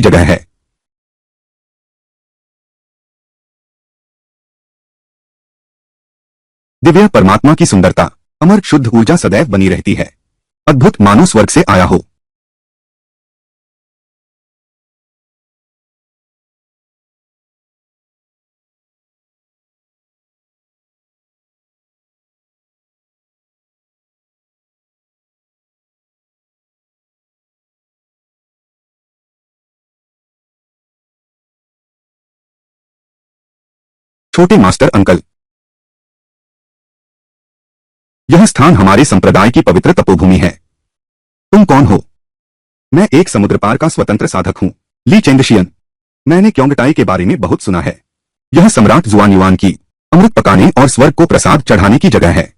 जगह है। दिव्य परमात्मा की सुंदरता, अमर शुद्ध ऊर्जा सदैव बनी रहती है। अद्भुत, मानो स्वर्ग से आया हो। छोटे मास्टर अंकल, यह स्थान हमारे संप्रदाय की पवित्र तपोभूमि है। तुम कौन हो? मैं एक समुद्र पार का स्वतंत्र साधक हूँ, ली चेंगशियन। मैंने क्योंगटाई के बारे में बहुत सुना है। यह सम्राट जुआन युआन की अमृत पकाने और स्वर्ग को प्रसाद चढ़ाने की जगह है।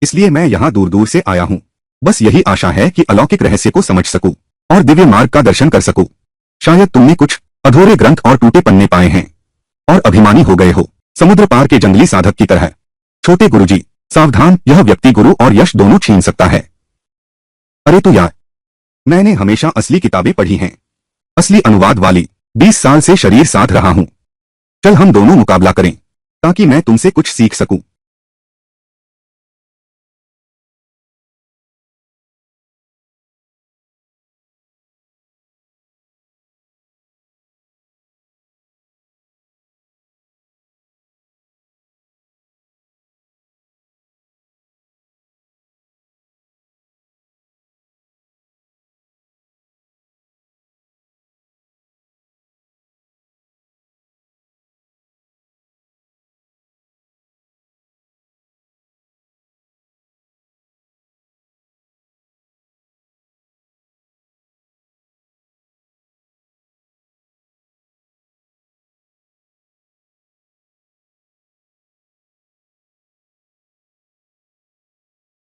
इसलिए मैं यहाँ दूर दूर से आया हूँ। बस यही आशा है कि अलौकिक रहस्य को समझ सकूं और दिव्य मार्ग का दर्शन कर सकूं। शायद तुमने कुछ अधूरे ग्रंथ और टूटे पन्ने पाए हैं और अभिमानी हो गए हो, समुद्र पार के जंगली साधक की तरह। छोटे गुरुजी, सावधान, यह व्यक्ति गुरु और यश दोनों छीन सकता है। अरे तो यार, मैंने हमेशा असली किताबें पढ़ी हैं, असली अनुवाद वाली। 20 साल से शरीर साध रहा हूं। चल हम दोनों मुकाबला करें, ताकि मैं तुमसे कुछ सीख सकूं।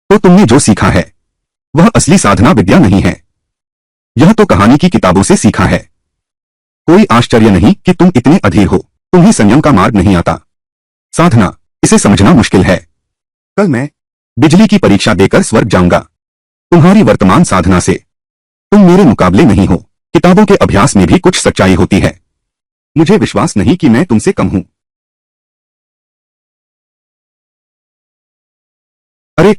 तो तुमने जो सीखा है वह असली साधना विद्या नहीं है। यह तो कहानी की किताबों से सीखा है। कोई आश्चर्य नहीं कि तुम इतने अधीर हो। तुम्हें संयम का मार्ग नहीं आता। साधना, इसे समझना मुश्किल है। कल मैं बिजली की परीक्षा देकर स्वर्ग जाऊंगा। तुम्हारी वर्तमान साधना से तुम मेरे मुकाबले नहीं हो। किताबों के अभ्यास में भी कुछ सच्चाई होती है। मुझे विश्वास नहीं कि मैं तुमसे कम हूं। अरे,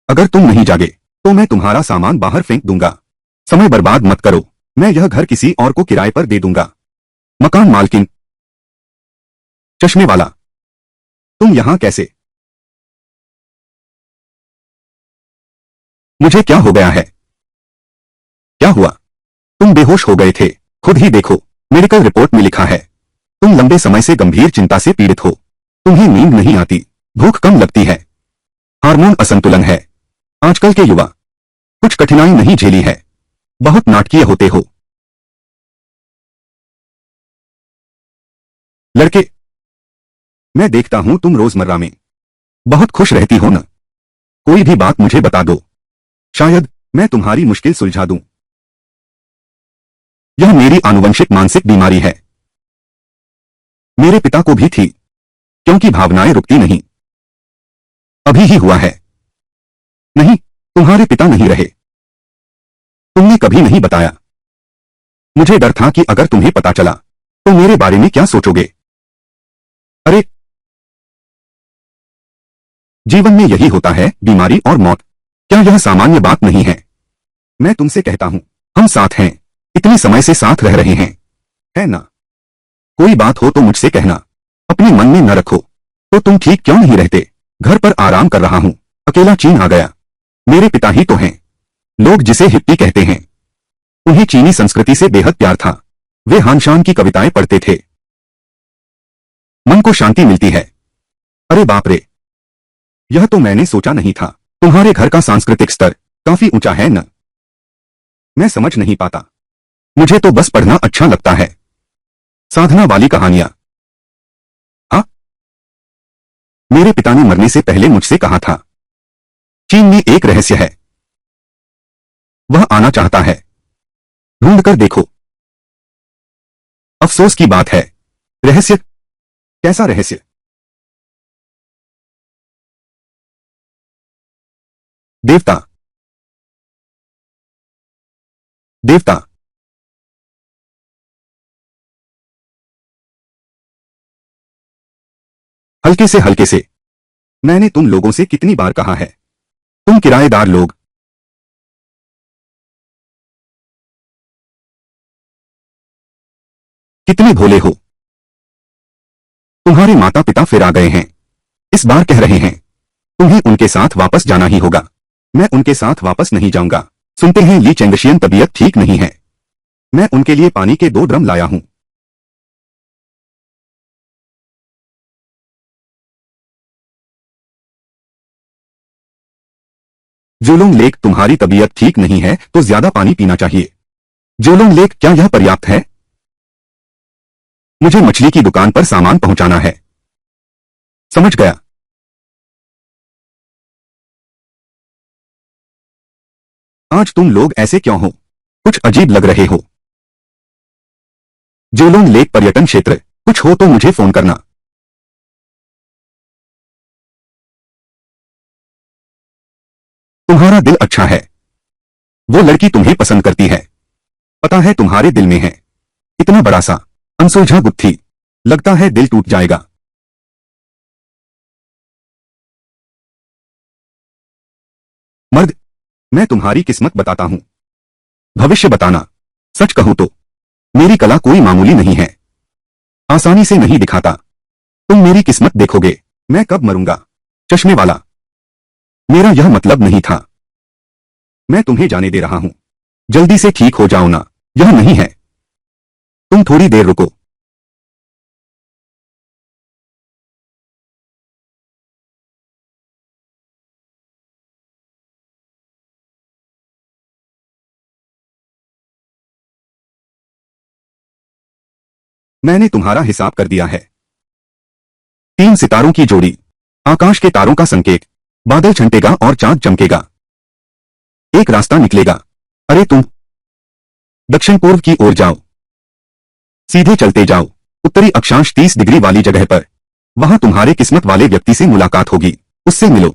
अगर तुम नहीं जागे तो मैं तुम्हारा सामान बाहर फेंक दूंगा। समय बर्बाद मत करो। मैं यह घर किसी और को किराए पर दे दूंगा। मकान मालकिन, चश्मे वाला, तुम यहां कैसे? मुझे क्या हो गया है? क्या हुआ? तुम बेहोश हो गए थे। खुद ही देखो, मेडिकल रिपोर्ट में लिखा है। तुम लंबे समय से गंभीर चिंता से पीड़ित हो। तुम्हें नींद नहीं आती, भूख कम लगती है, हार्मोन असंतुलन है। आजकल के युवा कुछ कठिनाई नहीं झेली है, बहुत नाटकीय होते हो। लड़के, मैं देखता हूं तुम रोजमर्रा में बहुत खुश रहती हो न। कोई भी बात मुझे बता दो, शायद मैं तुम्हारी मुश्किल सुलझा दूं। यह मेरी आनुवंशिक मानसिक बीमारी है। मेरे पिता को भी थी, क्योंकि भावनाएं रुकती नहीं। अभी ही हुआ है। नहीं, तुम्हारे पिता नहीं रहे। तुमने कभी नहीं बताया। मुझे डर था कि अगर तुम्हें पता चला तो मेरे बारे में क्या सोचोगे। अरे, जीवन में यही होता है, बीमारी और मौत। क्या यह सामान्य बात नहीं है? मैं तुमसे कहता हूं, हम साथ हैं, इतने समय से साथ रह रहे हैं, है ना? कोई बात हो तो मुझसे कहना, अपने मन में न रखो। तो तुम ठीक क्यों नहीं रहते? घर पर आराम कर रहा हूं, अकेला चीन आ गया। मेरे पिता ही तो हैं, लोग जिसे हिप्पी कहते हैं। उन्हें चीनी संस्कृति से बेहद प्यार था। वे हानशान की कविताएं पढ़ते थे। मन को शांति मिलती है। अरे बाप रे, यह तो मैंने सोचा नहीं था। तुम्हारे घर का सांस्कृतिक स्तर काफी ऊंचा है न? मैं समझ नहीं पाता। मुझे तो बस पढ़ना अच्छा लगता है। साधना वाली कहानियां। हाँ, मेरे पिता ने मरने से पहले मुझसे कहा था, चीन में एक रहस्य है, वह आना चाहता है, ढूंढ कर देखो। अफसोस की बात है। रहस्य? कैसा रहस्य? देवता। देवता हल्के से। मैंने तुम लोगों से कितनी बार कहा है, तुम किराएदार लोग कितने भोले हो। तुम्हारे माता पिता फिर आ गए हैं, इस बार कह रहे हैं तुम्हें उनके साथ वापस जाना ही होगा। मैं उनके साथ वापस नहीं जाऊंगा। सुनते हैं ली चेंगशियन तबीयत ठीक नहीं है। मैं उनके लिए पानी के 2 ड्रम लाया हूं। जोलोंग लेक, तुम्हारी तबीयत ठीक नहीं है तो ज्यादा पानी पीना चाहिए। जोलोंग लेक, क्या यह पर्याप्त है? मुझे मछली की दुकान पर सामान पहुंचाना है। समझ गया। आज तुम लोग ऐसे क्यों हो? कुछ अजीब लग रहे हो। जोलोंग लेक पर्यटन क्षेत्र, कुछ हो तो मुझे फोन करना। तुम्हारा दिल अच्छा है। वो लड़की तुम्हें पसंद करती है। पता है तुम्हारे दिल में है इतना बड़ा सा अनसुलझा गुत्थी। लगता है दिल टूट जाएगा। मर्द, मैं तुम्हारी किस्मत बताता हूं। भविष्य बताना। सच कहूं तो मेरी कला कोई मामूली नहीं है। आसानी से नहीं दिखाता। तुम मेरी किस्मत देखोगे। मैं कब मरूंगा? चश्मे वाला, मेरा यह मतलब नहीं था। मैं तुम्हें जाने दे रहा हूं। जल्दी से ठीक हो जाओ ना। यह नहीं है। तुम थोड़ी देर रुको। मैंने तुम्हारा हिसाब कर दिया है। 3 सितारों की जोड़ी, आकाश के तारों का संकेत, बादल छंटेगा और चांद चमकेगा। एक रास्ता निकलेगा। अरे तुम दक्षिण पूर्व की ओर जाओ। सीधे चलते जाओ। उत्तरी अक्षांश 30 डिग्री वाली जगह पर। वहां तुम्हारे किस्मत वाले व्यक्ति से मुलाकात होगी। उससे मिलो।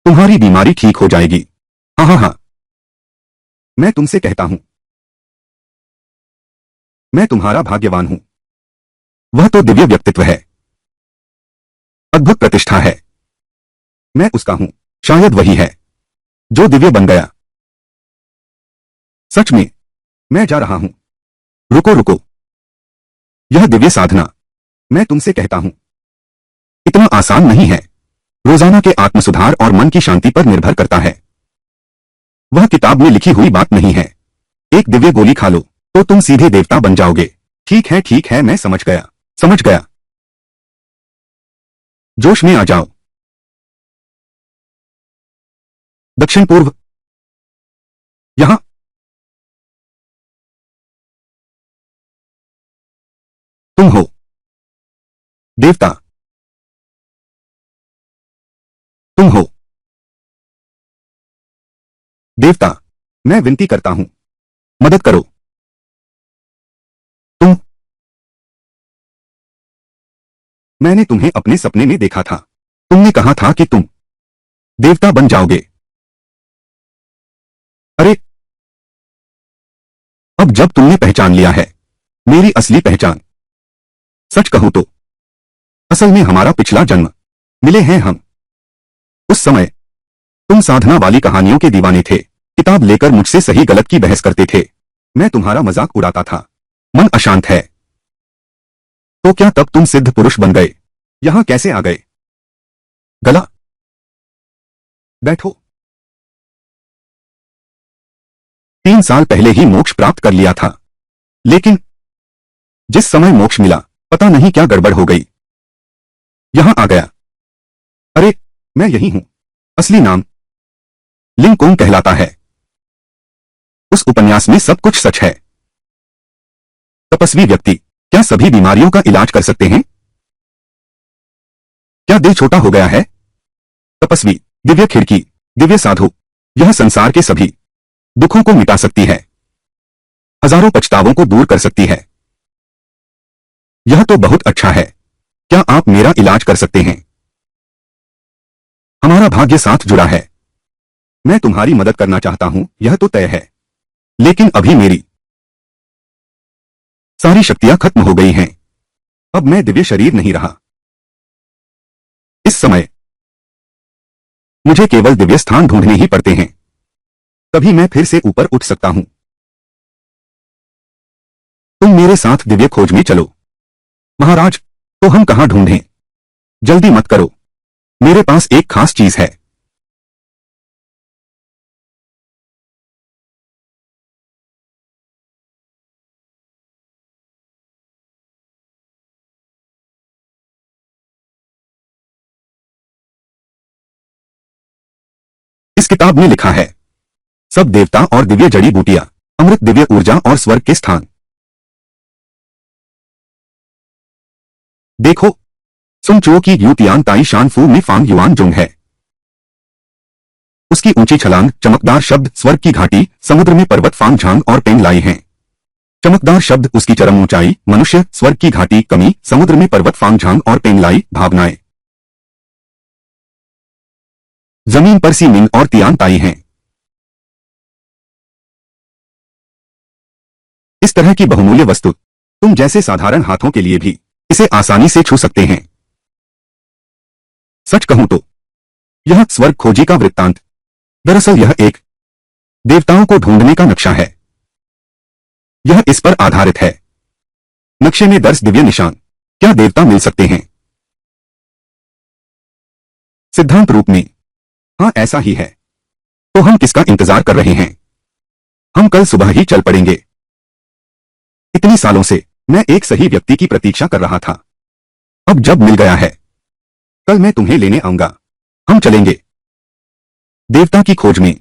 तुम्हारी बीमारी ठीक हो जाएगी। हाँ हाँ हाँ, मैं तुमसे कहता हूं, मैं तुम्हारा भाग्यवान हूं। वह तो दिव्य व्यक्तित्व है, अद्भुत प्रतिष्ठा है। मैं उसका हूं। शायद वही है जो दिव्य बन गया। सच में। मैं जा रहा हूं। रुको रुको, यह दिव्य साधना, मैं तुमसे कहता हूं, इतना आसान नहीं है। रोजाना के आत्मसुधार और मन की शांति पर निर्भर करता है। वह किताब में लिखी हुई बात नहीं है। एक दिव्य गोली खा लो तो तुम सीधे देवता बन जाओगे। ठीक है, मैं समझ गया। समझ गया। जोश में आ जाओ। दक्षिण पूर्व, यहां। तुम हो देवता। तुम हो देवता। मैं विनती करता हूं, मदद करो। तुम, मैंने तुम्हें अपने सपने में देखा था। तुमने कहा था कि तुम देवता बन जाओगे। अरे, अब जब तुमने पहचान लिया है मेरी असली पहचान। सच कहूं तो असल में हमारा पिछला जन्म मिले हैं हम। उस समय तुम साधना वाली कहानियों के दीवाने थे। किताब लेकर मुझसे सही गलत की बहस करते थे। मैं तुम्हारा मजाक उड़ाता था। मन अशांत है तो क्या तब तुम सिद्ध पुरुष बन गए? यहां कैसे आ गए? गला, बैठो। 3 साल पहले ही मोक्ष प्राप्त कर लिया था, लेकिन जिस समय मोक्ष मिला पता नहीं क्या गड़बड़ हो गई। यहां आ गया। अरे, मैं यही हूं। असली नाम लिंकोंग कहलाता है। उस उपन्यास में सब कुछ सच है। तपस्वी व्यक्ति क्या सभी बीमारियों का इलाज कर सकते हैं? क्या दिल छोटा हो गया है? तपस्वी, दिव्य खिड़की, दिव्य साधु, यह संसार के सभी दुखों को मिटा सकती है, हजारों पछतावों को दूर कर सकती है। यह तो बहुत अच्छा है। क्या आप मेरा इलाज कर सकते हैं? हमारा भाग्य साथ जुड़ा है। मैं तुम्हारी मदद करना चाहता हूं, यह तो तय है। लेकिन अभी मेरी सारी शक्तियां खत्म हो गई हैं। अब मैं दिव्य शरीर नहीं रहा। इस समय मुझे केवल दिव्य स्थान ढूंढने ही पड़ते हैं, तभी मैं फिर से ऊपर उठ सकता हूं। तुम मेरे साथ दिव्य खोज में चलो। महाराज, तो हम कहां ढूंढें? जल्दी मत करो, मेरे पास एक खास चीज है। इस किताब में लिखा है, सब देवता और दिव्य जड़ी बूटियां, अमृत, दिव्य ऊर्जा और स्वर्ग के स्थान। देखो, सुनचो की यू तियान ताई शान फू में फांग युआन जोंग है। उसकी ऊंची छलांग, चमकदार शब्द, स्वर्ग की घाटी, समुद्र में पर्वत फांग झांग और पेंग लाई हैं। चमकदार शब्द, उसकी चरम ऊंचाई, मनुष्य, स्वर्ग की घाटी, कमी, समुद्र में पर्वत फांग झांग और पेंग लाई, भावनाएं। जमीन पर सी मिंग और तियान ताई हैं। इस तरह की बहुमूल्य वस्तु तुम जैसे साधारण हाथों के लिए भी इसे आसानी से छू सकते हैं। सच कहूं तो यह स्वर्ग खोजी का वृत्तांत, दरअसल यह एक देवताओं को ढूंढने का नक्शा है। यह इस पर आधारित है, नक्शे में दर्ज दिव्य निशान। क्या देवता मिल सकते हैं? सिद्धांत रूप में हाँ, ऐसा ही है। तो हम किसका इंतजार कर रहे हैं? हम कल सुबह ही चल पड़ेंगे। इतनी सालों से मैं एक सही व्यक्ति की प्रतीक्षा कर रहा था, अब जब मिल गया है, कल मैं तुम्हें लेने आऊंगा। हम चलेंगे देवता की खोज में।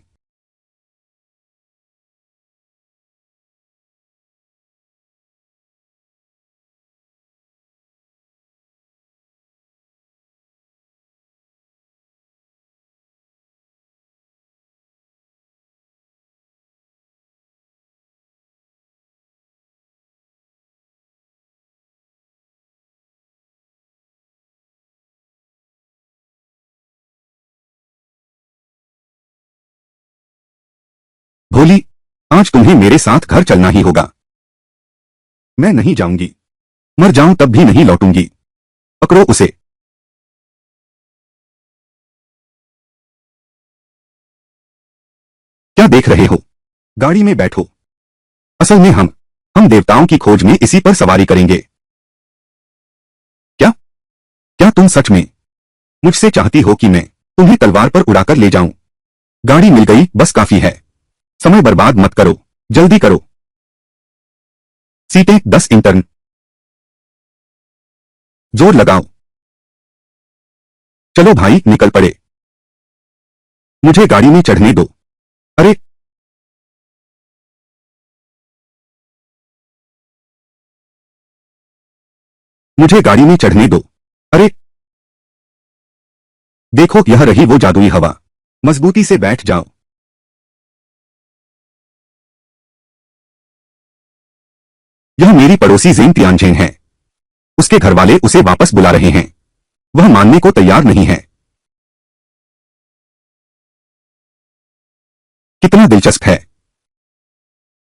भोली, आज तुम्हें मेरे साथ घर चलना ही होगा। मैं नहीं जाऊंगी, मर जाऊं तब भी नहीं लौटूंगी। पकड़ो उसे। क्या देख रहे हो? गाड़ी में बैठो। असल में हम देवताओं की खोज में इसी पर सवारी करेंगे। क्या क्या तुम सच में मुझसे चाहती हो कि मैं तुम्हें तलवार पर उड़ाकर ले जाऊं? गाड़ी मिल गई, बस काफी है। समय बर्बाद मत करो, जल्दी करो। सीटें 10 इंटर्न। जोर लगाओ। चलो भाई, निकल पड़े। मुझे गाड़ी में चढ़ने दो। अरे, मुझे गाड़ी में चढ़ने दो। अरे, देखो, यह रही वो जादुई हवा। मजबूती से बैठ जाओ। यह मेरी पड़ोसी जेन तियानझेन है। उसके घरवाले उसे वापस बुला रहे हैं। वह मानने को तैयार नहीं है। कितना दिलचस्प है।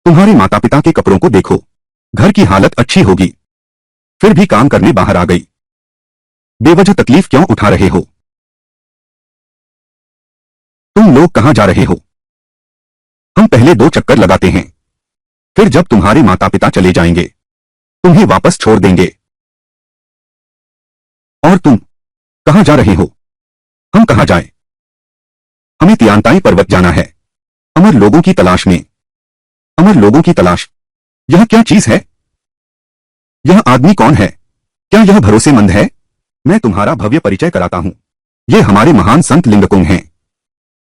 तुम्हारे माता पिता के कपड़ों को देखो। घर की हालत अच्छी होगी, फिर भी काम करने बाहर आ गई। बेवजह तकलीफ क्यों उठा रहे हो? तुम लोग कहां जा रहे हो? हम पहले 2 चक्कर लगाते हैं, फिर जब तुम्हारे माता पिता चले जाएंगे, तुम्हें वापस छोड़ देंगे। और तुम कहां जा रहे हो? हम कहां जाएं? हमें तियानताई पर्वत जाना है, अमर लोगों की तलाश में। अमर लोगों की तलाश? यह क्या चीज है? यह आदमी कौन है? क्या यह भरोसेमंद है? मैं तुम्हारा भव्य परिचय कराता हूं। ये हमारे महान संत लिंगकुंग हैं।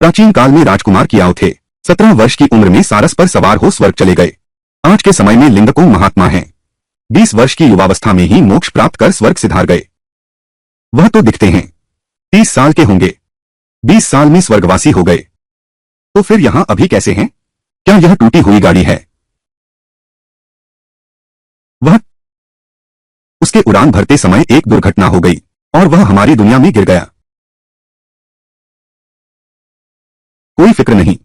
प्राचीन काल में राजकुमार कियाओ थे। 17 वर्ष की उम्र में सारस पर सवार हो स्वर्ग चले गए। आज के समय में लिंगकुंग महात्मा हैं। 20 वर्ष की युवावस्था में ही मोक्ष प्राप्त कर स्वर्ग सिधार गए। वह तो दिखते हैं 30 साल के होंगे। 20 साल में स्वर्गवासी हो गए, तो फिर यहां अभी कैसे हैं? क्या यह टूटी हुई गाड़ी है? वह उसके उड़ान भरते समय एक दुर्घटना हो गई और वह हमारी दुनिया में गिर गया। कोई फिक्र नहीं,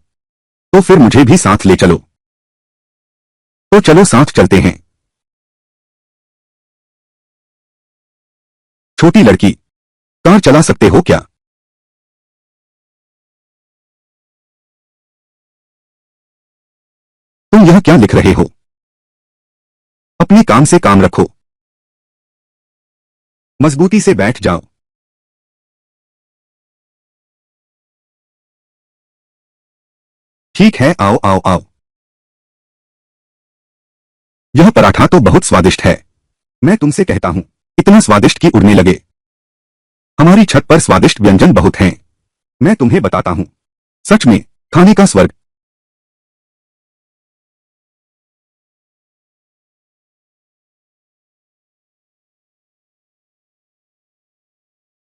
तो फिर मुझे भी साथ ले चलो। तो चलो साथ चलते हैं। छोटी लड़की, कार चला सकते हो क्या? तुम यह क्या लिख रहे हो? अपने काम से काम रखो। मजबूती से बैठ जाओ। ठीक है, आओ आओ आओ। यह पराठा तो बहुत स्वादिष्ट है। मैं तुमसे कहता हूं, इतना स्वादिष्ट कि उड़ने लगे। हमारी छत पर स्वादिष्ट व्यंजन बहुत हैं। मैं तुम्हें बताता हूं, सच में, खाने का स्वर्ग।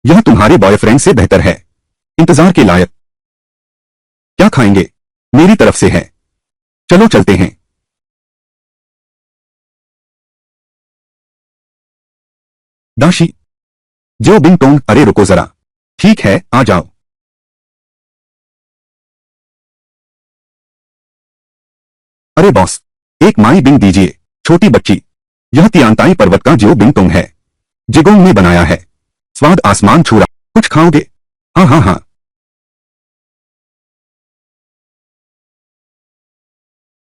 यह तुम्हारे बॉयफ्रेंड से बेहतर है। इंतजार के लायक। क्या खाएंगे? मेरी तरफ से है। चलो चलते हैं। दाशी। जो बिंग टोंग, अरे रुको जरा। ठीक है, आ जाओ। अरे बॉस, एक माई बिंग दीजिए। छोटी बच्ची। यह तियांताई पर्वत का जो बिंग टोंग है। जिगोंग ने बनाया है। स्वाद आसमान छू रहा। कुछ खाओगे? हाँ हाँ हाँ।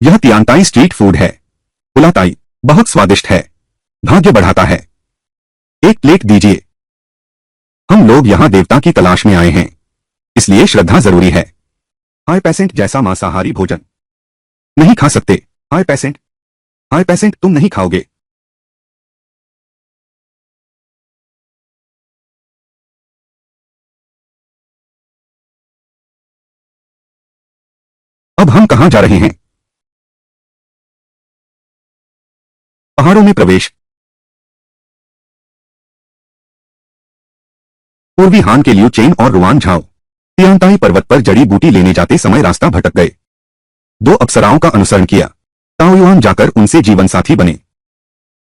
यह तियांताई स्ट्रीट फूड है। उलाताई। बहुत स्वादिष्ट है। भाग्य बढ़ाता है। एक प्लेट दीजिए। हम लोग यहाँ देवता की तलाश में आए हैं, इसलिए श्रद्धा जरूरी है। हाय पेशेंट, जैसा मांसाहारी भोजन नहीं खा सकते। हाय पेशेंट। हाय पेशेंट, तुम नहीं खाओगे? अब हम कहाँ जा रहे हैं? पहाड़ों में प्रवेश। पूर्वी हान के लियू चेन और रुआन झाओ तियांताई पर्वत पर जड़ी बूटी लेने जाते समय रास्ता भटक गए। दो अप्सराओं का अनुसरण किया। ताओयुआन जाकर उनसे जीवन साथी बने।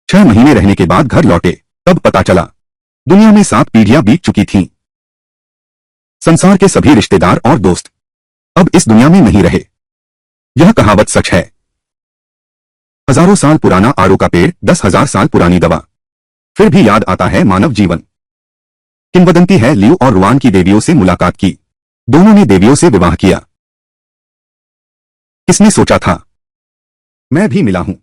6 महीने रहने के बाद घर लौटे। तब पता चला, दुनिया में 7 पीढ़ियां बीत चुकी थीं। संसार के सभी रिश्तेदार और दोस्त अब इस दुनिया में नहीं रहे। यह कहावत सच है। हजारों साल पुराना आड़ू का पेड़, 10,000 साल पुरानी दवा। फिर भी याद आता है मानव जीवन। किंवदंती है, लियू और रुआन की देवियों से मुलाकात की। दोनों ने देवियों से विवाह किया। किसने सोचा था? मैं भी मिला हूं।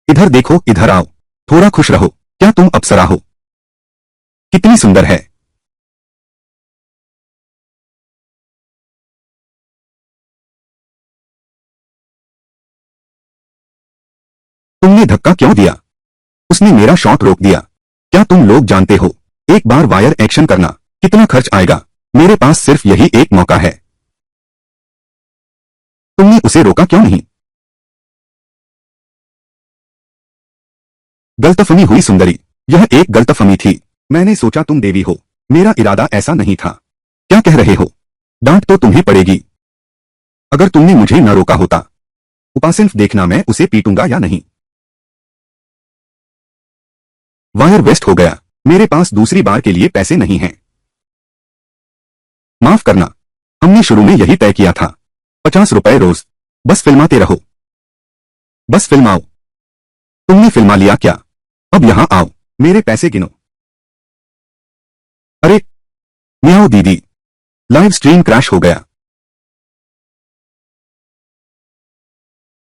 इधर देखो, इधर आओ। थोड़ा खुश रहो। क्या तुम अप्सरा हो? कितनी सुंदर है। तुमने धक्का क्यों दिया? उसने मेरा शॉट रोक दिया। क्या तुम लोग जानते हो, एक बार वायर एक्शन करना कितना खर्च आएगा? मेरे पास सिर्फ यही एक मौका है। तुमने उसे रोका क्यों नहीं? गलतफहमी हुई सुंदरी। यह एक गलतफहमी थी। मैंने सोचा तुम देवी हो। मेरा इरादा ऐसा नहीं था। क्या कह रहे हो? डांट तो तुम्हें पड़ेगी। अगर तुमने मुझे न रोका होता। उपासिंफ, देखना मैं उसे पीटूंगा या नहीं। वायर वेस्ट हो गया। मेरे पास दूसरी बार के लिए पैसे नहीं हैं। माफ करना। हमने शुरू में यही तय किया था। 50 रुपए रोज। बस फिल्माते रहो। बस फिल्माओ। तुमने फिल्मा लिया क्या? अब यहां आओ। मेरे पैसे गिनो। अरे मियाओ दीदी, लाइव स्ट्रीम क्रैश हो गया।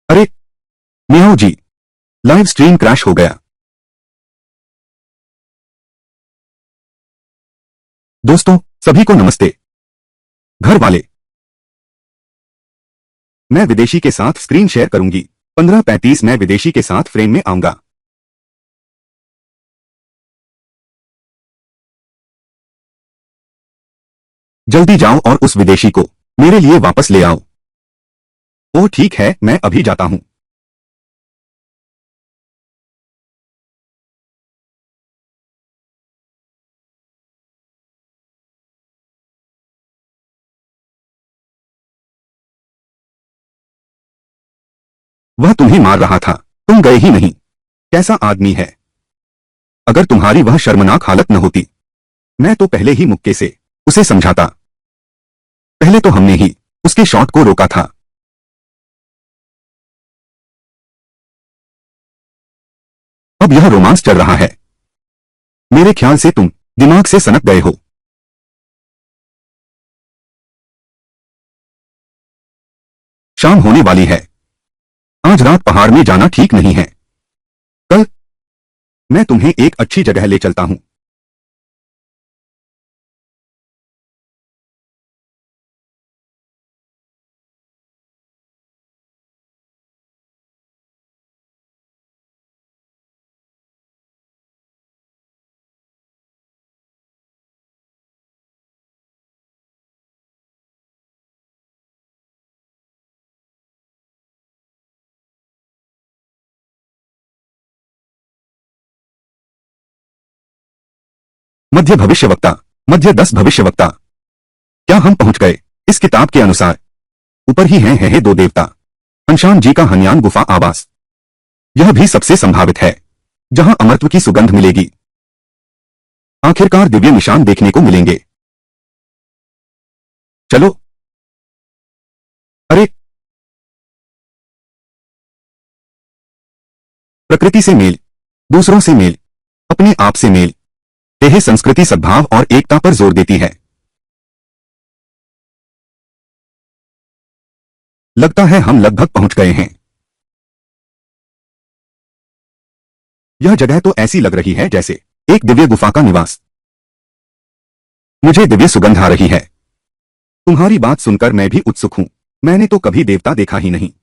अरे मियाओ जी, लाइव स्ट्रीम क्रैश हो गया। दोस्तों, सभी को नमस्ते। घर वाले, मैं विदेशी के साथ स्क्रीन शेयर करूंगी। 15:35 मैं विदेशी के साथ फ्रेम में आऊंगा। जल्दी जाओ और उस विदेशी को मेरे लिए वापस ले आओ। ओह ठीक है, मैं अभी जाता हूं। वह तुम्हें मार रहा था, तुम गए ही नहीं। कैसा आदमी है। अगर तुम्हारी वह शर्मनाक हालत न होती, मैं तो पहले ही मुक्के से उसे समझाता। पहले तो हमने ही उसके शॉट को रोका था। अब यह रोमांस चल रहा है। मेरे ख्याल से तुम दिमाग से सनक गए हो। शाम होने वाली है। आज रात पहाड़ में जाना ठीक नहीं है। कल मैं तुम्हें एक अच्छी जगह ले चलता हूं। मध्य भविष्यवक्ता, मध्य 10 भविष्यवक्ता। क्या हम पहुंच गए? इस किताब के अनुसार ऊपर ही हैं दो देवता, हंशान जी का हन्यान गुफा आवास। यह भी सबसे संभावित है जहां अमरत्व की सुगंध मिलेगी। आखिरकार दिव्य निशान देखने को मिलेंगे। चलो। अरे, प्रकृति से मेल, दूसरों से मेल, अपने आप से मेल, यह संस्कृति सद्भाव और एकता पर जोर देती है। लगता है हम लगभग पहुंच गए हैं। यह जगह तो ऐसी लग रही है जैसे एक दिव्य गुफा का निवास। मुझे दिव्य सुगंध आ रही है। तुम्हारी बात सुनकर मैं भी उत्सुक हूं। मैंने तो कभी देवता देखा ही नहीं।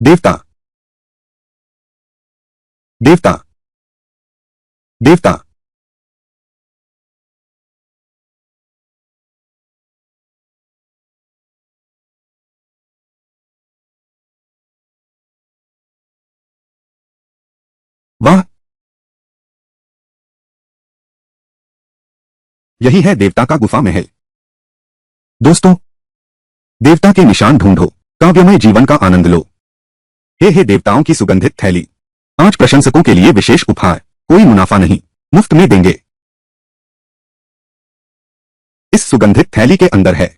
देवता, देवता, देवता। वाह, यही है देवता का गुफा महल। दोस्तों, देवता के निशान ढूंढो, काव्यमय जीवन का आनंद लो। हे देवताओं की सुगंधित थैली। आज प्रशंसकों के लिए विशेष उपहार, कोई मुनाफा नहीं, मुफ्त में देंगे। इस सुगंधित थैली के अंदर है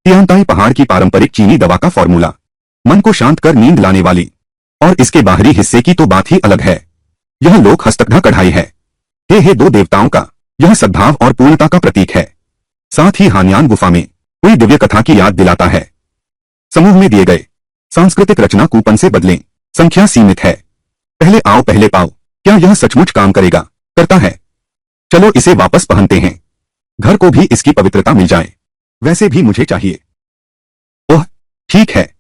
तियांताई पहाड़ की पारंपरिक चीनी दवा का फॉर्मूला, मन को शांत कर नींद लाने वाली। और इसके बाहरी हिस्से की तो बात ही अलग है। यह लोक हस्तकघा कढ़ाई है। हे दो देवताओं का यह सद्भाव और पूर्णता का प्रतीक है। साथ ही हान्यान गुफा में कोई दिव्य कथा की याद दिलाता है। समूह में दिए गए सांस्कृतिक रचना कूपन से बदलें, संख्या सीमित है। पहले आओ पहले पाओ। क्या यह सचमुच काम करेगा? करता है। चलो इसे वापस पहनते हैं। घर को भी इसकी पवित्रता मिल जाए। वैसे भी मुझे चाहिए। ओह, ठीक है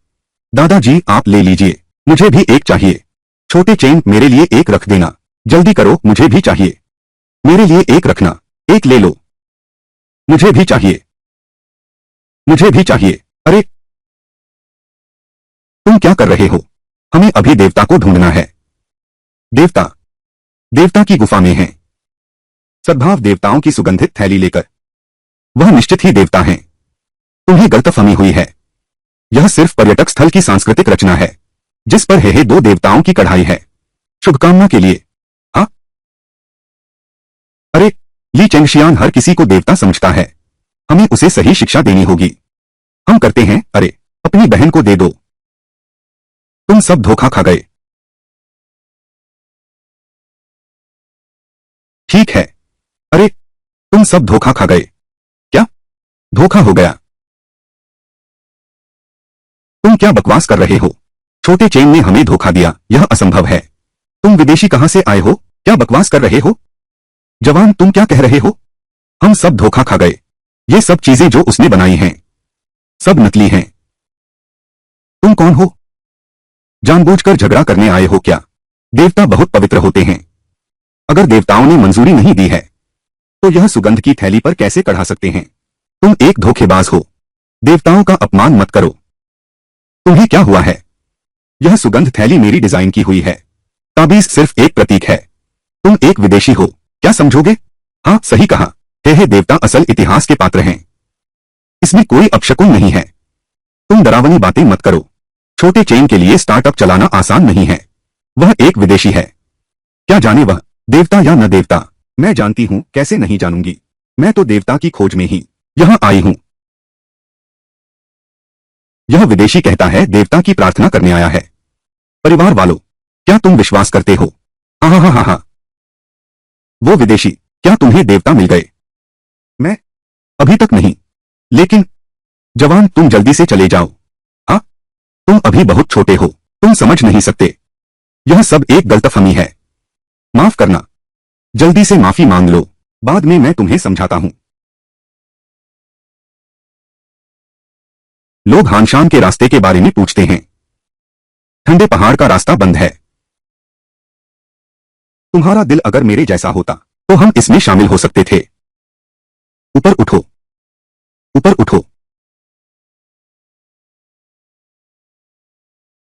दादाजी, आप ले लीजिए। मुझे भी एक चाहिए। छोटे चेन मेरे लिए एक रख देना। जल्दी करो, मुझे भी चाहिए। मेरे लिए एक रखना। एक ले लो। मुझे भी चाहिए। मुझे भी चाहिए। अरे, तुम क्या कर रहे हो? हमें अभी देवता को ढूंढना है। देवता, देवता की गुफा में है। सद्भाव देवताओं की सुगंधित थैली लेकर। वह निश्चित ही देवता हैं। तुम्हें गलतफहमी हुई है। यह सिर्फ पर्यटक स्थल की सांस्कृतिक रचना है जिस पर हे दो देवताओं की कढ़ाई है। शुभकामना के लिए। हाँ, अरे, ली चेंगशियान हर किसी को देवता समझता है। हमें उसे सही शिक्षा देनी होगी। हम करते हैं। अरे, अपनी बहन को दे दो। तुम सब धोखा खा गए। ठीक है। अरे, तुम सब धोखा खा गए। क्या धोखा हो गया? तुम क्या बकवास कर रहे हो? छोटे चेन ने हमें धोखा दिया। यह असंभव है। तुम विदेशी कहां से आए हो? क्या बकवास कर रहे हो? जवान, तुम क्या कह रहे हो? हम सब धोखा खा गए। ये सब चीजें जो उसने बनाई हैं सब नकली हैं। तुम कौन हो? जानबूझकर झगड़ा करने आए हो क्या? देवता बहुत पवित्र होते हैं। अगर देवताओं ने मंजूरी नहीं दी है तो यह सुगंध की थैली पर कैसे कढ़ा सकते हैं? तुम एक धोखेबाज हो। देवताओं का अपमान मत करो। तुम्हें क्या हुआ है? यह सुगंध थैली मेरी डिजाइन की हुई है। ताबीज सिर्फ एक प्रतीक है। तुम एक विदेशी हो, क्या समझोगे? हाँ, सही कहा। हे देवता असल इतिहास के पात्र हैं। इसमें कोई अपशकुन नहीं है। तुम डरावनी बातें मत करो। छोटे चेन के लिए स्टार्टअप चलाना आसान नहीं है। वह एक विदेशी है। क्या जाने वह देवता या न देवता। मैं जानती हूं, कैसे नहीं जानूंगी। मैं तो देवता की खोज में ही यहां आई हूं। यह विदेशी कहता है देवता की प्रार्थना करने आया है। परिवार वालों, क्या तुम विश्वास करते हो? हाँ हाँ हाँ हाँ। वो विदेशी, क्या तुम्हें देवता मिल गए? मैं अभी तक नहीं। लेकिन जवान, तुम जल्दी से चले जाओ। हाँ, तुम अभी बहुत छोटे हो, तुम समझ नहीं सकते। यह सब एक गलतफहमी है। माफ करना। जल्दी से माफी मांग लो, बाद में मैं तुम्हें समझाता हूं। लोग हानशान के रास्ते के बारे में पूछते हैं। ठंडे पहाड़ का रास्ता बंद है। तुम्हारा दिल अगर मेरे जैसा होता तो हम इसमें शामिल हो सकते थे। ऊपर उठो, ऊपर उठो।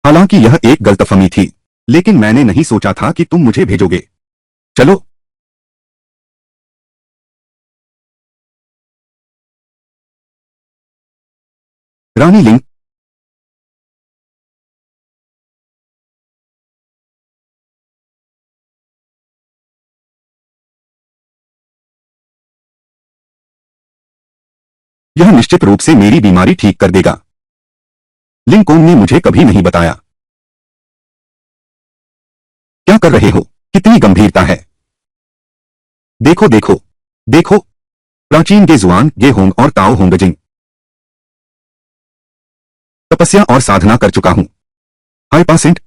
हालांकि यह एक गलतफहमी थी, लेकिन मैंने नहीं सोचा था कि तुम मुझे भेजोगे। चलो। रानी लिंग, यह निश्चित रूप से मेरी बीमारी ठीक कर देगा। लिंकॉन ने मुझे कभी नहीं बताया। क्या कर रहे हो? कितनी गंभीरता है। देखो देखो देखो। प्राचीन गेजुआन, गेहोंग और ताओ होंगजिंग। तपस्या और साधना कर चुका हूं। हाई पासेंट।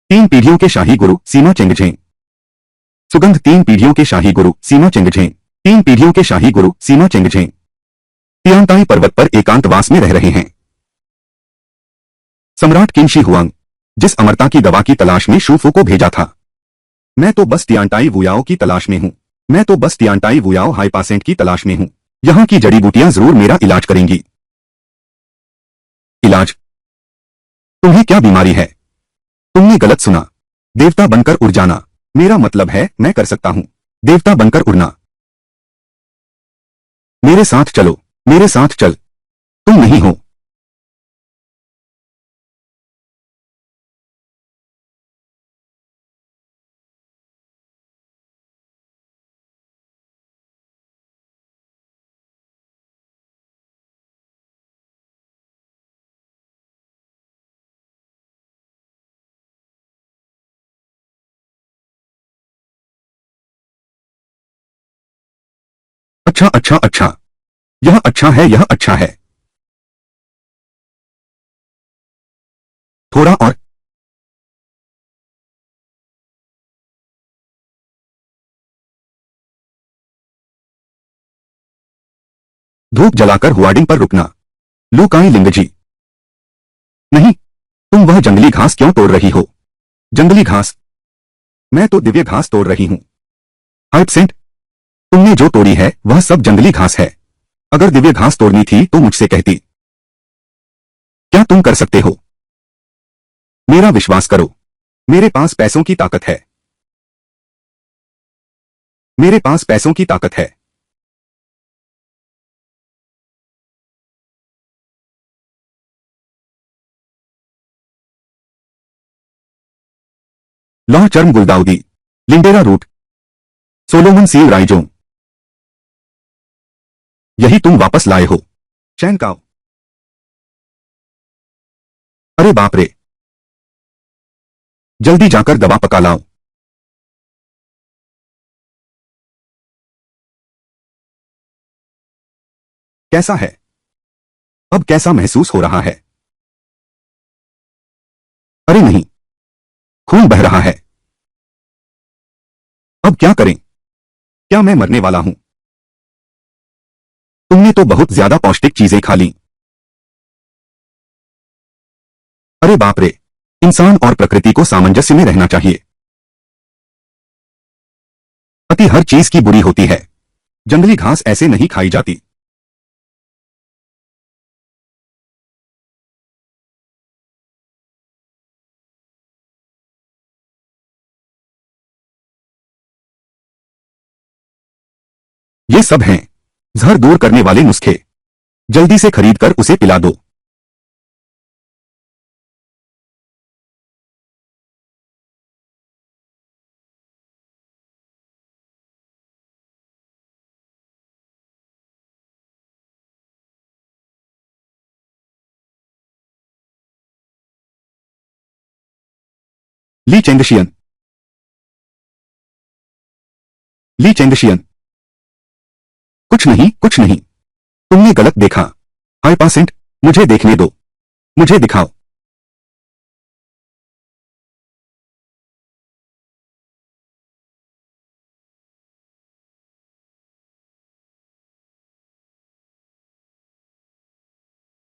3 पीढ़ियों के शाही गुरु सीमा चेंगझेंग। सुगंध 3 पीढ़ियों के शाही गुरु सीमा चेंगझेंग। 3 पीढ़ियों के शाही गुरु सीमा चेंगझेंग तियांताई पर्वत पर एकांतवास में रह रहे हैं। सम्राट किनशी हुआंग, जिस अमरता की दवा की तलाश में शूफू को भेजा था। मैं तो बस तियांटाई वुयाओ की तलाश में हूं। मैं तो बस तियांटाई वुयाओ हाईपासेंट की तलाश में हूं। यहां की जड़ी बूटियां जरूर मेरा इलाज करेंगी। इलाज? तुम्हें क्या बीमारी है? तुमने गलत सुना। देवता बनकर उड़ जाना। मेरा मतलब है, मैं कर सकता हूं। देवता बनकर उड़ना। मेरे साथ चलो, मेरे साथ चल। तुम नहीं हो। अच्छा अच्छा अच्छा। यह अच्छा है, यह अच्छा है। थोड़ा और। धूप जलाकर हुआडिंग पर रुकना। लुकाई लिंगजी। नहीं। तुम वह जंगली घास क्यों तोड़ रही हो? जंगली घास? मैं तो दिव्य घास तोड़ रही हूं। हाइपसेंट, तुमने जो तोड़ी है वह सब जंगली घास है। अगर दिव्य घास तोड़नी थी तो मुझसे कहती। क्या तुम कर सकते हो? मेरा विश्वास करो। मेरे पास पैसों की ताकत है। मेरे पास पैसों की ताकत है। लौह चर्म गुलदाउदी। Lindera root. Solomon seal rhizome. यही तुम वापस लाए हो? चैन काओ। अरे बाप रे। जल्दी जाकर दवा पका लाओ। कैसा है? अब कैसा महसूस हो रहा है? अरे नहीं, खून बह रहा है। अब क्या करें? क्या मैं मरने वाला हूं? तुमने तो बहुत ज्यादा पौष्टिक चीजें खा ली। अरे बाप रे। इंसान और प्रकृति को सामंजस्य में रहना चाहिए। अति हर चीज की बुरी होती है। जंगली घास ऐसे नहीं खाई जाती। ये सब हैं जहर दूर करने वाले नुस्खे। जल्दी से खरीद कर उसे पिला दो। ली चेंगशियन, ली चेंगशियन। कुछ नहीं, कुछ नहीं। तुमने गलत देखा। हाय पासेंट, मुझे देखने दो। मुझे दिखाओ।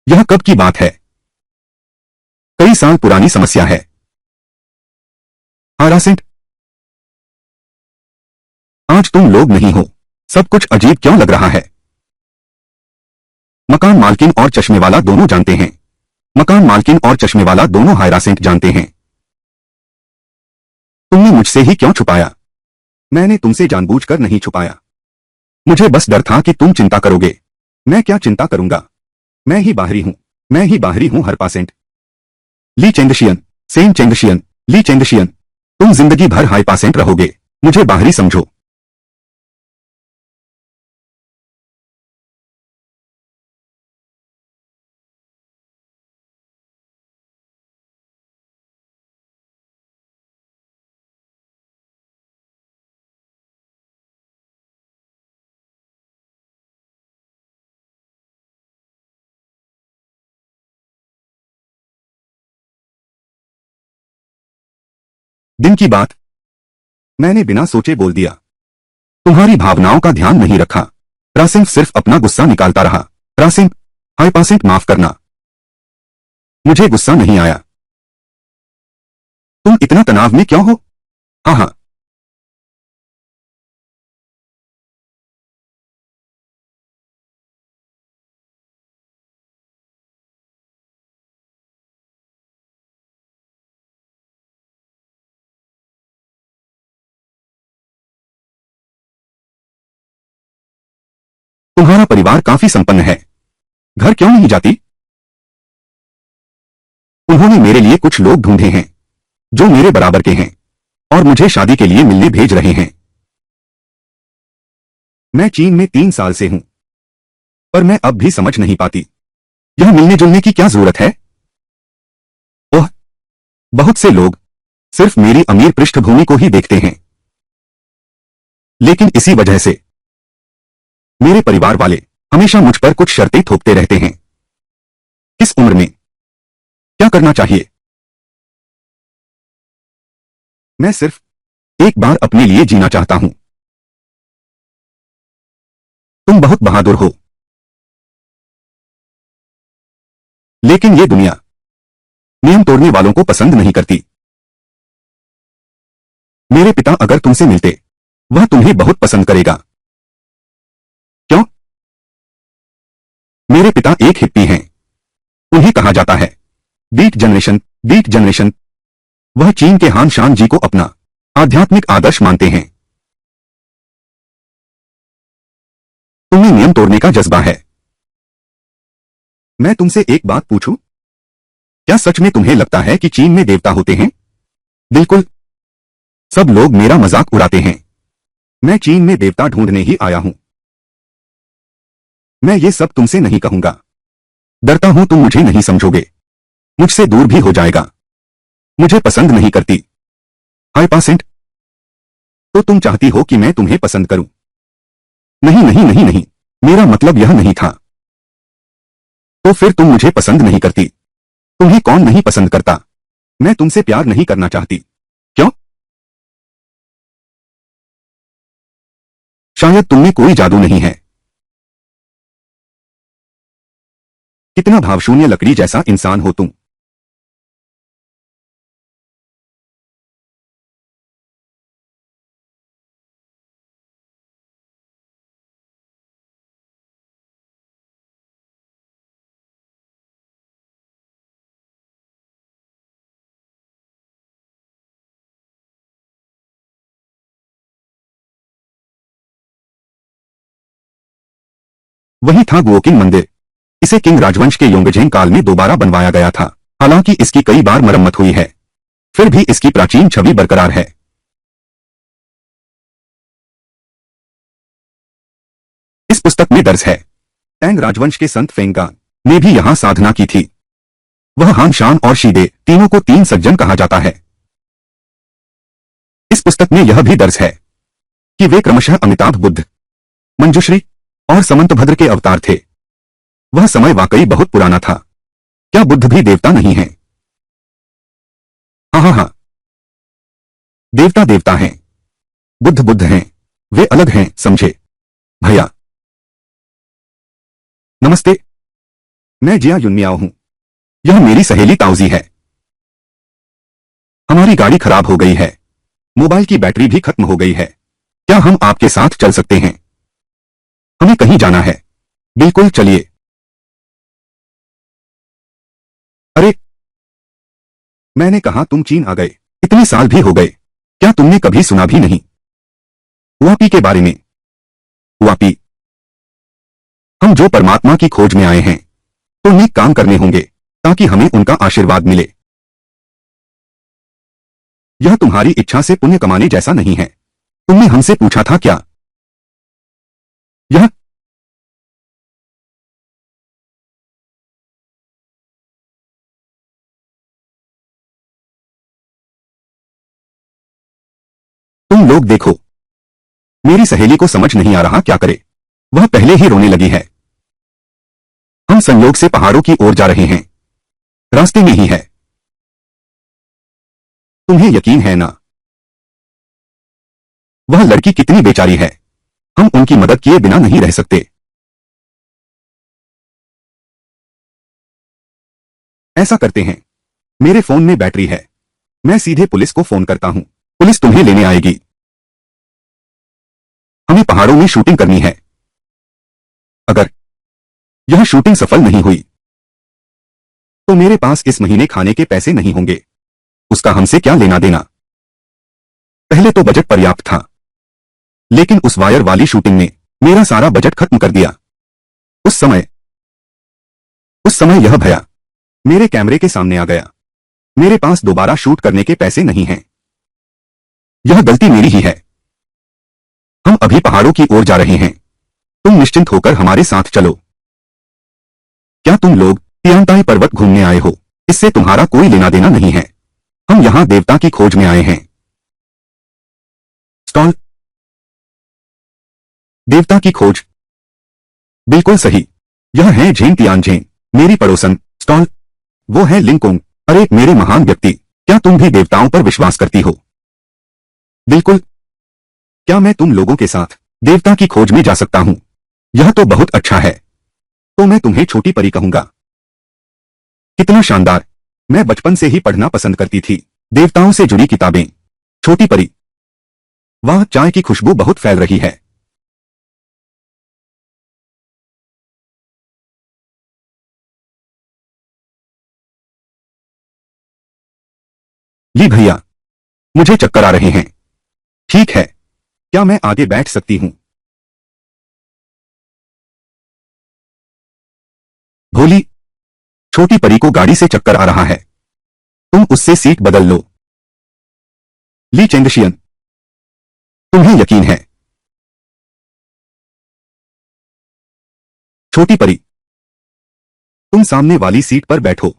यह कब की बात है? कई साल पुरानी समस्या है। हारासेंट, आज तुम लोग नहीं हो। सब कुछ अजीब क्यों लग रहा है? मकान मालकिन और चश्मे वाला दोनों जानते हैं। मकान मालकिन और चश्मे वाला दोनों हायरासेंट जानते हैं। तुमने मुझसे ही क्यों छुपाया? मैंने तुमसे जानबूझकर नहीं छुपाया। मुझे बस डर था कि तुम चिंता करोगे। मैं क्या चिंता करूंगा? मैं ही बाहरी हूं। मैं ही बाहरी हूं हर पासेंट। ली चेंगशियन, सेम चेंगशियन, ली चेंगशियन। तुम जिंदगी भर हाई पासेंट रहोगे। मुझे बाहरी समझो। दिन की बात। मैंने बिना सोचे बोल दिया। तुम्हारी भावनाओं का ध्यान नहीं रखा। रासिम सिर्फ अपना गुस्सा निकालता रहा। रासिम, हाय पासेंट माफ करना। मुझे गुस्सा नहीं आया। तुम इतना तनाव में क्यों हो? हाँ हाँ। तुम्हारा परिवार काफी संपन्न है। घर क्यों नहीं जाती? उन्होंने मेरे लिए कुछ लोग ढूंढे हैं जो मेरे बराबर के हैं और मुझे शादी के लिए मिलने भेज रहे हैं। मैं चीन में 3 साल से हूं, पर मैं अब भी समझ नहीं पाती यह मिलने जुलने की क्या जरूरत है। ओह, बहुत से लोग सिर्फ मेरी अमीर पृष्ठभूमि को ही देखते हैं, लेकिन इसी वजह से मेरे परिवार वाले हमेशा मुझ पर कुछ शर्तें थोपते रहते हैं। किस उम्र में क्या करना चाहिए? मैं सिर्फ एक बार अपने लिए जीना चाहता हूं। तुम बहुत बहादुर हो, लेकिन ये दुनिया नियम तोड़ने वालों को पसंद नहीं करती। मेरे पिता अगर तुमसे मिलते, वह तुम्हें बहुत पसंद करेगा। क्यों? मेरे पिता एक हिप्पी हैं। उन्हें कहा जाता है बीट जनरेशन, बीट जनरेशन। वह चीन के हान शान जी को अपना आध्यात्मिक आदर्श मानते हैं। तुम्हें नियम तोड़ने का जज्बा है। मैं तुमसे एक बात पूछूं? क्या सच में तुम्हें लगता है कि चीन में देवता होते हैं? बिल्कुल। सब लोग मेरा मजाक उड़ाते हैं। मैं चीन में देवता ढूंढने ही आया हूं। मैं ये सब तुमसे नहीं कहूंगा। डरता हूं तुम मुझे नहीं समझोगे, मुझसे दूर भी हो जाएगा। मुझे पसंद नहीं करती। हाय पासेंट, तो तुम चाहती हो कि मैं तुम्हें पसंद करूं? नहीं नहीं नहीं नहीं, मेरा मतलब यह नहीं था। तो फिर तुम मुझे पसंद नहीं करती। तुम्हें कौन नहीं पसंद करता? मैं तुमसे प्यार नहीं करना चाहती। क्यों? शायद तुमने कोई जादू नहीं है। कितना भावशून्य लकड़ी जैसा इंसान हो तुम। वही था गुओकिंग मंदिर। इसे किंग राजवंश के योंगजेन काल में दोबारा बनवाया गया था। हालांकि इसकी कई बार मरम्मत हुई है, फिर भी इसकी प्राचीन छवि बरकरार है। इस पुस्तक में दर्ज है टैंग राजवंश के संत फेंगान ने भी यहां साधना की थी। वह हान शान और शीदे तीनों को 3 सज्जन कहा जाता है। पुस्तक में यह भी दर्ज है कि वे क्रमशः अमिताभ बुद्ध, मंजुश्री और समंतभद्र के अवतार थे। वह समय वाकई बहुत पुराना था। क्या बुद्ध भी देवता नहीं है? हाँ हाँ हाँ, देवता देवता हैं। बुद्ध बुद्ध हैं। वे अलग हैं, समझे भैया। नमस्ते, मैं जिया युनमियाओ हूं। यह मेरी सहेली ताउजी है। हमारी गाड़ी खराब हो गई है। मोबाइल की बैटरी भी खत्म हो गई है। क्या हम आपके साथ चल सकते हैं? हमें कहीं जाना है। बिल्कुल, चलिए। अरे, मैंने कहा तुम चीन आ गए। इतने साल भी हो गए, क्या तुमने कभी सुना भी नहीं हुआपी के बारे में? हुआपी, हम जो परमात्मा की खोज में आए हैं, तो नेक काम करने होंगे ताकि हमें उनका आशीर्वाद मिले। यह तुम्हारी इच्छा से पुण्य कमाने जैसा नहीं है। तुमने हमसे पूछा था क्या? यह तुम लोग देखो, मेरी सहेली को समझ नहीं आ रहा क्या करे। वह पहले ही रोने लगी है। हम संयोग से पहाड़ों की ओर जा रहे हैं। रास्ते में ही है। तुम्हें यकीन है ना? वह लड़की कितनी बेचारी है। हम उनकी मदद किए बिना नहीं रह सकते। ऐसा करते हैं, मेरे फोन में बैटरी है। मैं सीधे पुलिस को फोन करता हूं। पुलिस तुम्हें लेने आएगी। हमें पहाड़ों में शूटिंग करनी है। अगर यह शूटिंग सफल नहीं हुई, तो मेरे पास इस महीने खाने के पैसे नहीं होंगे। उसका हमसे क्या लेना देना? पहले तो बजट पर्याप्त था, लेकिन उस वायर वाली शूटिंग ने मेरा सारा बजट खत्म कर दिया। उस समय उस समय यह भया मेरे कैमरे के सामने आ गया। मेरे पास दोबारा शूट करने के पैसे नहीं हैं। यह गलती मेरी ही है। हम अभी पहाड़ों की ओर जा रहे हैं। तुम निश्चिंत होकर हमारे साथ चलो। क्या तुम लोग तियांताई पर्वत घूमने आए हो? इससे तुम्हारा कोई लेना देना नहीं है। हम यहां देवता की खोज में आए हैं। स्टॉल, देवता की खोज। बिल्कुल सही। यह है झेंग तियानझेंग, मेरी पड़ोसन। स्टॉल, वो है लिंगकोंग। अरे मेरे महान व्यक्ति, क्या तुम भी देवताओं पर विश्वास करती हो? बिल्कुल। क्या मैं तुम लोगों के साथ देवता की खोज में जा सकता हूं? यह तो बहुत अच्छा है। तो मैं तुम्हें छोटी परी कहूंगा। कितना शानदार। मैं बचपन से ही पढ़ना पसंद करती थी, देवताओं से जुड़ी किताबें। छोटी परी, वाह, चाय की खुशबू बहुत फैल रही है। ली भैया, मुझे चक्कर आ रहे हैं। ठीक है, क्या मैं आगे बैठ सकती हूं? भोली, छोटी परी को गाड़ी से चक्कर आ रहा है। तुम उससे सीट बदल लो। ली चेंगशियन, तुम्हें यकीन है? छोटी परी, तुम सामने वाली सीट पर बैठो।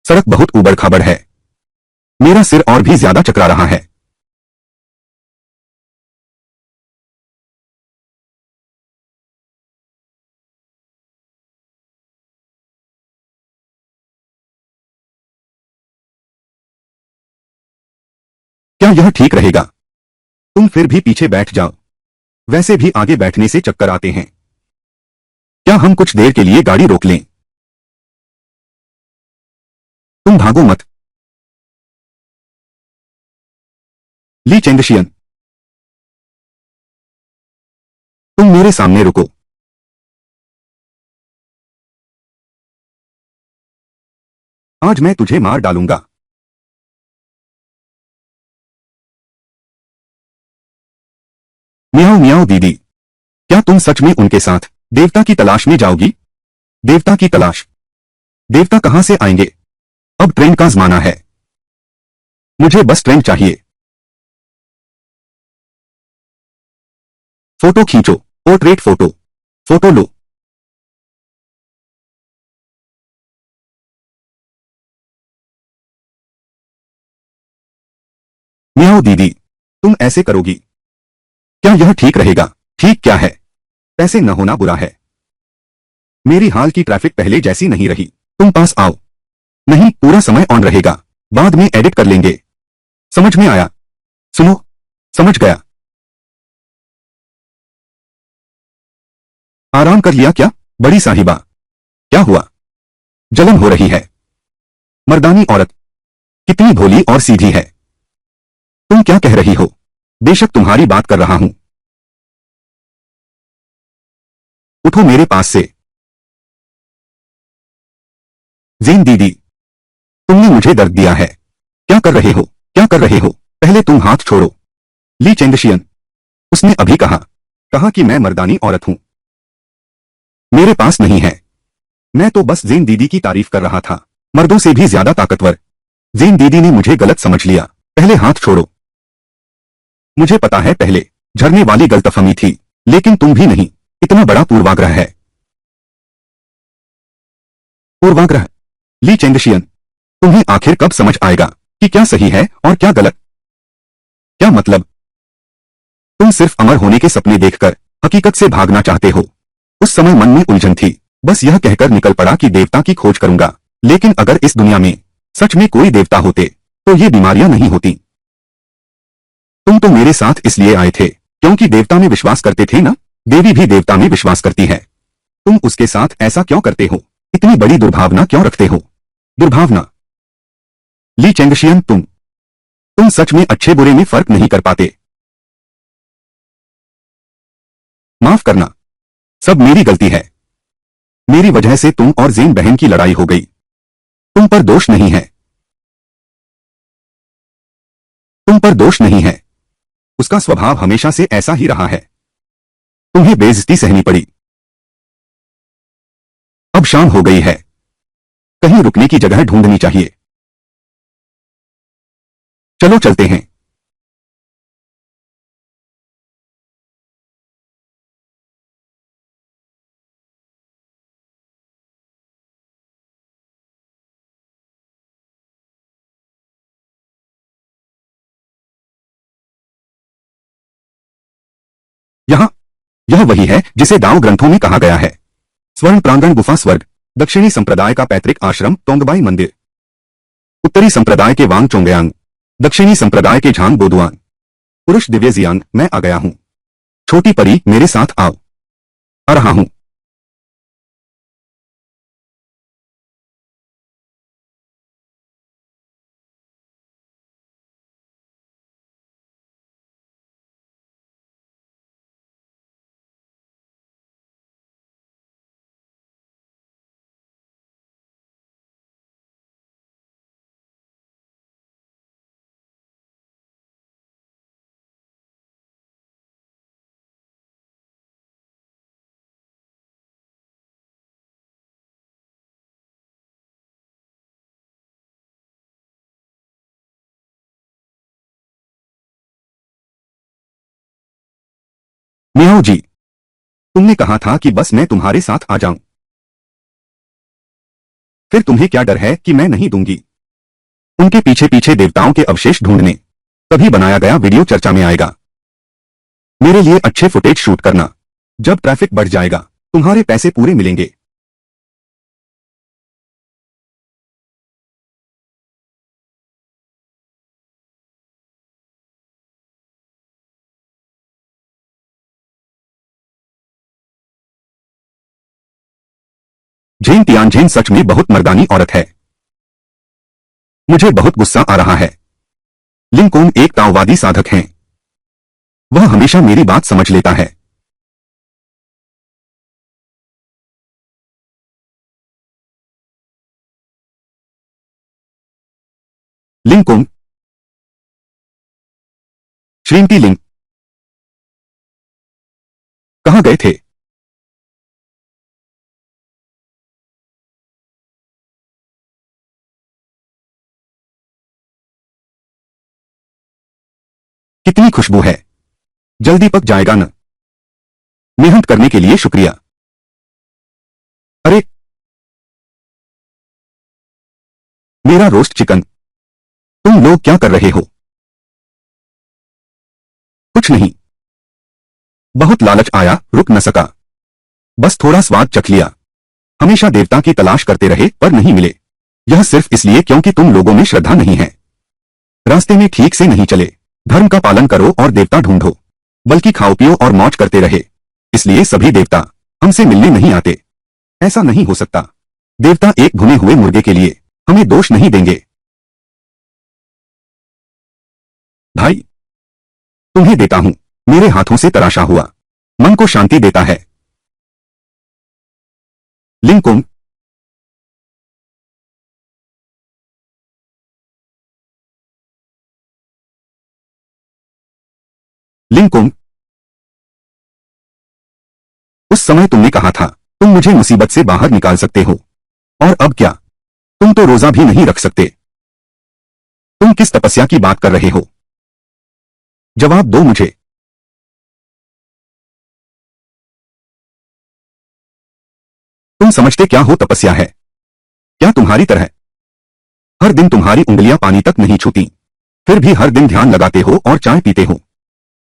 सड़क बहुत ऊबड़ खाबड़ है। मेरा सिर और भी ज्यादा चकरा रहा है। क्या यह ठीक रहेगा? तुम फिर भी पीछे बैठ जाओ। वैसे भी आगे बैठने से चक्कर आते हैं। क्या हम कुछ देर के लिए गाड़ी रोक लें? तुम भागो मत। ली चेंगशियन, तुम मेरे सामने रुको। आज मैं तुझे मार डालूंगा। मियाओ मियाओ दीदी, क्या तुम सच में उनके साथ देवता की तलाश में जाओगी? देवता की तलाश? देवता कहां से आएंगे? अब ट्रेंड का जमाना है। मुझे बस ट्रेंड चाहिए। फोटो खींचो, पोर्ट्रेट फोटो। फोटो लो। मियाओ दीदी, तुम ऐसे करोगी? क्या यह ठीक रहेगा? ठीक क्या है? पैसे न होना बुरा है। मेरी हाल की ट्रैफिक पहले जैसी नहीं रही। तुम पास आओ। नहीं, पूरा समय ऑन रहेगा। बाद में एडिट कर लेंगे। समझ में आया? सुनो, समझ गया। आराम कर लिया क्या, बड़ी साहिबा? क्या हुआ? जलन हो रही है? मर्दानी औरत कितनी भोली और सीधी है। तुम क्या कह रही हो? बेशक तुम्हारी बात कर रहा हूं। उठो मेरे पास से। जीन दीदी, तुमने मुझे दर्द दिया है। क्या कर रहे हो? क्या कर रहे हो? पहले तुम हाथ छोड़ो। ली चेंगशियन, उसने अभी कहा। कहा कि मैं मर्दानी औरत हूं। मेरे पास नहीं है। मैं तो बस जीन दीदी की तारीफ कर रहा था। मर्दों से भी ज्यादा ताकतवर। जीन दीदी ने मुझे गलत समझ लिया। पहले हाथ छोड़ो। मुझे पता है पहले झरने वाली गलतफहमी थी, लेकिन तुम भी नहीं। इतना बड़ा पूर्वाग्रह है। पूर्वाग्रह? ली चेंगशियन, तुम्हें आखिर कब समझ आएगा कि क्या सही है और क्या गलत? क्या मतलब? तुम सिर्फ अमर होने के सपने देखकर हकीकत से भागना चाहते हो। उस समय मन में उलझन थी। बस यह कहकर निकल पड़ा कि देवता की खोज करूंगा। लेकिन अगर इस दुनिया में सच में कोई देवता होते तो ये बीमारियां नहीं होती। तुम तो मेरे साथ इसलिए आए थे क्योंकि देवता में विश्वास करते थे ना? देवी भी देवता में विश्वास करती है। तुम उसके साथ ऐसा क्यों करते हो? इतनी बड़ी दुर्भावना क्यों रखते हो? दुर्भावना? ली चेंगशियन, तुम सच में अच्छे बुरे में फर्क नहीं कर पाते। माफ करना, सब मेरी गलती है। मेरी वजह से तुम और जेन बहन की लड़ाई हो गई। तुम पर दोष नहीं है। तुम पर दोष नहीं है। उसका स्वभाव हमेशा से ऐसा ही रहा है। तुम्हें बेइज्जती सहनी पड़ी। अब शाम हो गई है। कहीं रुकने की जगह ढूंढनी चाहिए। चलो चलते हैं। यहाँ, यह वही है जिसे दाव ग्रंथों में कहा गया है। स्वर्ण प्रांगण गुफा स्वर्ग। दक्षिणी संप्रदाय का पैतृक आश्रम तोंगबाई मंदिर। उत्तरी संप्रदाय के वांग चोंगयांग। दक्षिणी संप्रदाय के झांग बोदुआन। पुरुष दिव्य जियांग, मैं आ गया हूं। छोटी परी, मेरे साथ आओ। आ रहा हूं। मियाओ जी, तुमने कहा था कि बस मैं तुम्हारे साथ आ जाऊं। फिर तुम्हें क्या डर है कि मैं नहीं दूंगी? उनके पीछे पीछे देवताओं के अवशेष ढूंढने। तभी बनाया गया वीडियो चर्चा में आएगा। मेरे लिए अच्छे फुटेज शूट करना। जब ट्रैफिक बढ़ जाएगा तुम्हारे पैसे पूरे मिलेंगे। झेन तियानझेन सच में बहुत मर्दानी औरत है। मुझे बहुत गुस्सा आ रहा है। लिंकोन एक ताओवादी साधक हैं। वह हमेशा मेरी बात समझ लेता है। लिंकोन, श्रीमती लिंक, कहाँ गए थे? कितनी खुशबू है, जल्दी पक जाएगा न। मेहनत करने के लिए शुक्रिया। अरे, मेरा रोस्ट चिकन। तुम लोग क्या कर रहे हो? कुछ नहीं, बहुत लालच आया, रुक न सका, बस थोड़ा स्वाद चख लिया। हमेशा देवता की तलाश करते रहे पर नहीं मिले। यह सिर्फ इसलिए क्योंकि तुम लोगों में श्रद्धा नहीं है, रास्ते में ठीक से नहीं चले। धर्म का पालन करो और देवता ढूंढो, बल्कि खाओ पियो और मौज करते रहे। इसलिए सभी देवता हमसे मिलने नहीं आते। ऐसा नहीं हो सकता। देवता एक भुने हुए मुर्गे के लिए हमें दोष नहीं देंगे। भाई, तुम्हें देता हूं, मेरे हाथों से तराशा हुआ, मन को शांति देता है। लिंकुम, लिंकुम, उस समय तुमने कहा था तुम मुझे मुसीबत से बाहर निकाल सकते हो, और अब क्या? तुम तो रोजा भी नहीं रख सकते। तुम किस तपस्या की बात कर रहे हो? जवाब दो मुझे। तुम समझते क्या हो तपस्या है? क्या तुम्हारी तरह हर दिन तुम्हारी उंगलियां पानी तक नहीं छूती, फिर भी हर दिन ध्यान लगाते हो और चाय पीते हो?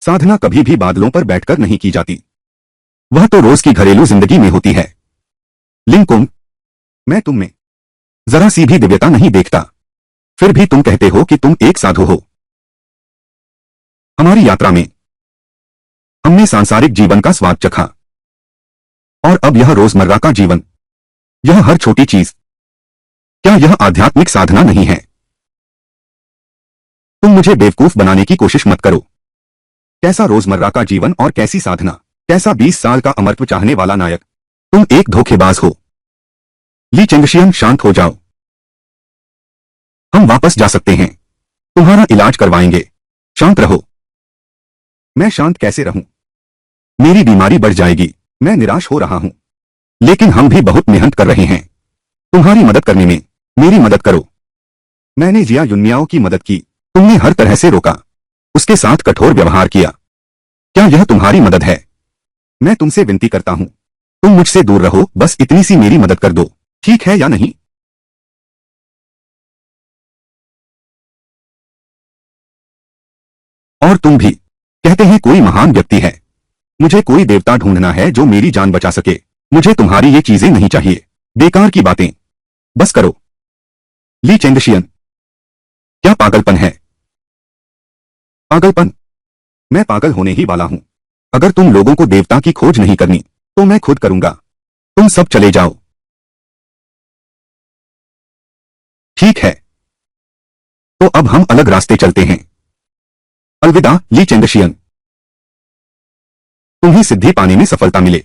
साधना कभी भी बादलों पर बैठकर नहीं की जाती, वह तो रोज की घरेलू जिंदगी में होती है। लिंकुम, मैं तुम में जरा सी भी दिव्यता नहीं देखता, फिर भी तुम कहते हो कि तुम एक साधु हो। हमारी यात्रा में हमने सांसारिक जीवन का स्वाद चखा, और अब यह रोजमर्रा का जीवन, यह हर छोटी चीज, क्या यह आध्यात्मिक साधना नहीं है? तुम मुझे बेवकूफ बनाने की कोशिश मत करो। कैसा रोजमर्रा का जीवन और कैसी साधना, कैसा 20 साल का अमरत्व चाहने वाला नायक। तुम एक धोखेबाज हो। ली चेंगशियन, शांत हो जाओ। हम वापस जा सकते हैं, तुम्हारा इलाज करवाएंगे। शांत रहो। मैं शांत कैसे रहूं? मेरी बीमारी बढ़ जाएगी। मैं निराश हो रहा हूं, लेकिन हम भी बहुत मेहनत कर रहे हैं तुम्हारी मदद करने में। मेरी मदद करो। मैंने जिया युन्मियाओ की मदद की, तुमने हर तरह से रोका, उसके साथ कठोर व्यवहार किया। क्या यह तुम्हारी मदद है? मैं तुमसे विनती करता हूं, तुम मुझसे दूर रहो, बस इतनी सी मेरी मदद कर दो, ठीक है या नहीं? और तुम भी कहते हैं कोई महान व्यक्ति है। मुझे कोई देवता ढूंढना है जो मेरी जान बचा सके। मुझे तुम्हारी ये चीजें नहीं चाहिए, बेकार की बातें बस करो। ली चेंगशियन, क्या पागलपन है? पागलपन? मैं पागल होने ही वाला हूं। अगर तुम लोगों को देवता की खोज नहीं करनी तो मैं खुद करूंगा। तुम सब चले जाओ। ठीक है, तो अब हम अलग रास्ते चलते हैं। अलविदा ली चेंगशियन। तुम्हें सिद्धि पाने में सफलता मिले।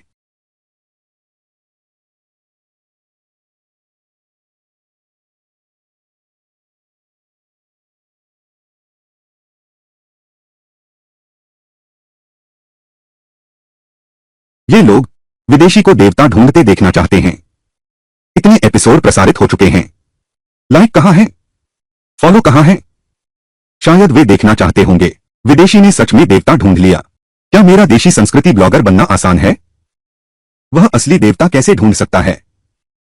ये लोग विदेशी को देवता ढूंढते देखना चाहते हैं। इतने एपिसोड प्रसारित हो चुके हैं, लाइक कहां है, फॉलो कहां है? शायद वे देखना चाहते होंगे विदेशी ने सच में देवता ढूंढ लिया। क्या मेरा देशी संस्कृति ब्लॉगर बनना आसान है? वह असली देवता कैसे ढूंढ सकता है?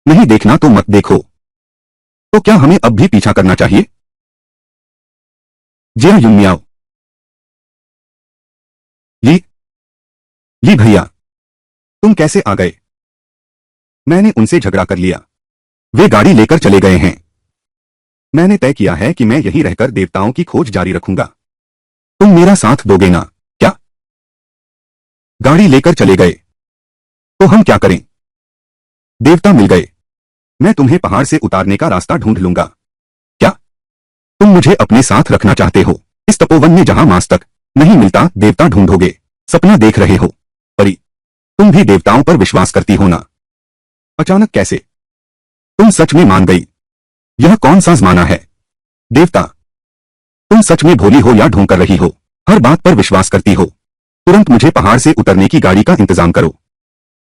नहीं देखना तो मत देखो। तो क्या हमें अब भी पीछा करना चाहिए? जिया युन्मियाओ। ली ली भैया, तुम कैसे आ गए? मैंने उनसे झगड़ा कर लिया, वे गाड़ी लेकर चले गए हैं। मैंने तय किया है कि मैं यहीं रहकर देवताओं की खोज जारी रखूंगा। तुम मेरा साथ दोगे ना? क्या? गाड़ी लेकर चले गए तो हम क्या करें? देवता मिल गए, मैं तुम्हें पहाड़ से उतारने का रास्ता ढूंढ लूंगा। क्या तुम मुझे अपने साथ रखना चाहते हो? इस तपोवन में जहां मांस तक नहीं मिलता देवता ढूंढोगे? सपना देख रहे हो? परी, तुम भी देवताओं पर विश्वास करती हो ना? अचानक कैसे? तुम सच में मान गई? यह कौन सा जमाना है? देवता, तुम सच में भोली हो या ढोंग कर रही हो? हर बात पर विश्वास करती हो। तुरंत मुझे पहाड़ से उतरने की गाड़ी का इंतजाम करो।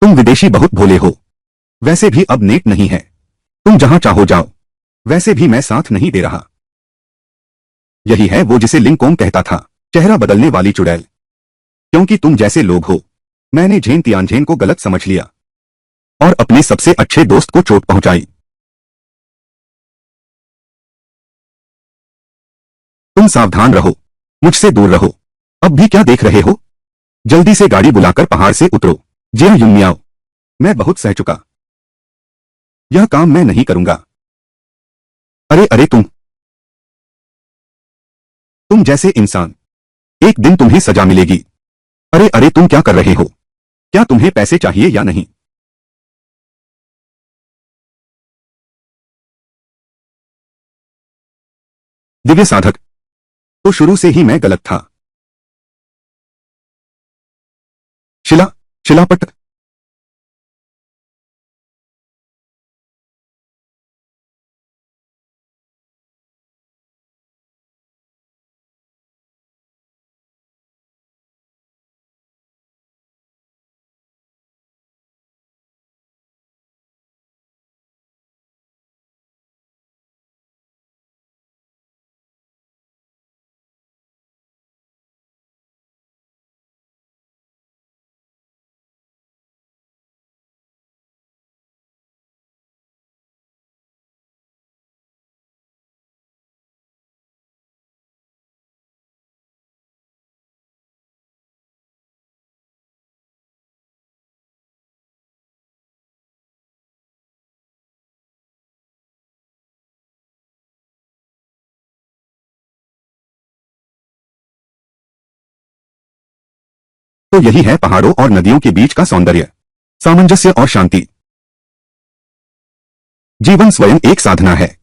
तुम विदेशी बहुत भोले हो। वैसे भी अब नेट नहीं है। तुम जहां चाहो जाओ। वैसे भी मैं साथ नहीं दे रहा। यही है वो जिसे लिंकॉन कहता था, चेहरा बदलने वाली चुड़ैल। क्योंकि तुम जैसे लोग हो, मैंने झेन तियानझेन को गलत समझ लिया और अपने सबसे अच्छे दोस्त को चोट पहुंचाई। तुम सावधान रहो, मुझसे दूर रहो। अब भी क्या देख रहे हो? जल्दी से गाड़ी बुलाकर पहाड़ से उतरो। जिया युंगमियाओ, मैं बहुत सह चुका। यह काम मैं नहीं करूंगा। अरे अरे तुम जैसे इंसान, एक दिन तुम्हें सजा मिलेगी। अरे अरे तुम क्या कर रहे हो? क्या तुम्हें पैसे चाहिए या नहीं? दिव्य साधक, तो शुरू से ही मैं गलत था। शिला शिलापट। तो यही है पहाड़ों और नदियों के बीच का सौंदर्य, सामंजस्य और शांति। जीवन स्वयं एक साधना है।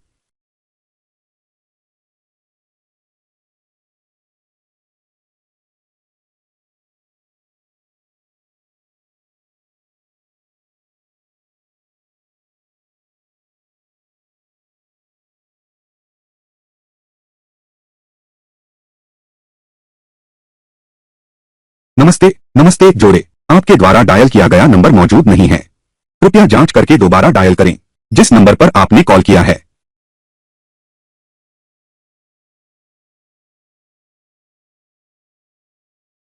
नमस्ते नमस्ते जोड़े, आपके द्वारा डायल किया गया नंबर मौजूद नहीं है। कृपया जांच करके दोबारा डायल करें जिस नंबर पर आपने कॉल किया है।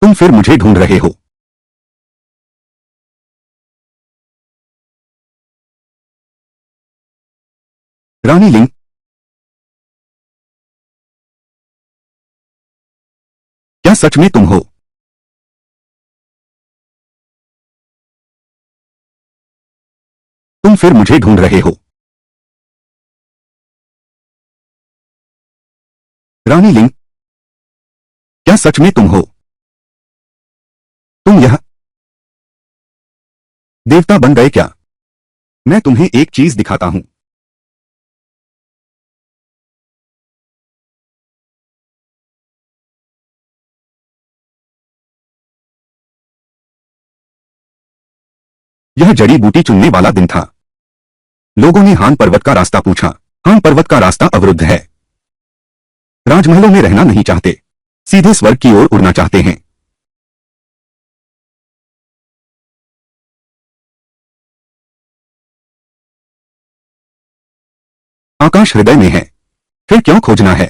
तुम फिर मुझे ढूंढ रहे हो। रानी लिंग, क्या सच में तुम हो? तुम फिर मुझे ढूंढ रहे हो। रानी लिंग, क्या सच में तुम हो? तुम यह देवता बन गए क्या? मैं तुम्हें एक चीज दिखाता हूं। यह जड़ी बूटी चुनने वाला दिन था। लोगों ने हान पर्वत का रास्ता पूछा। हान पर्वत का रास्ता अवरुद्ध है। राजमहलों में रहना नहीं चाहते, सीधे स्वर्ग की ओर उड़ना चाहते हैं। आकाश हृदय में है, फिर क्यों खोजना है?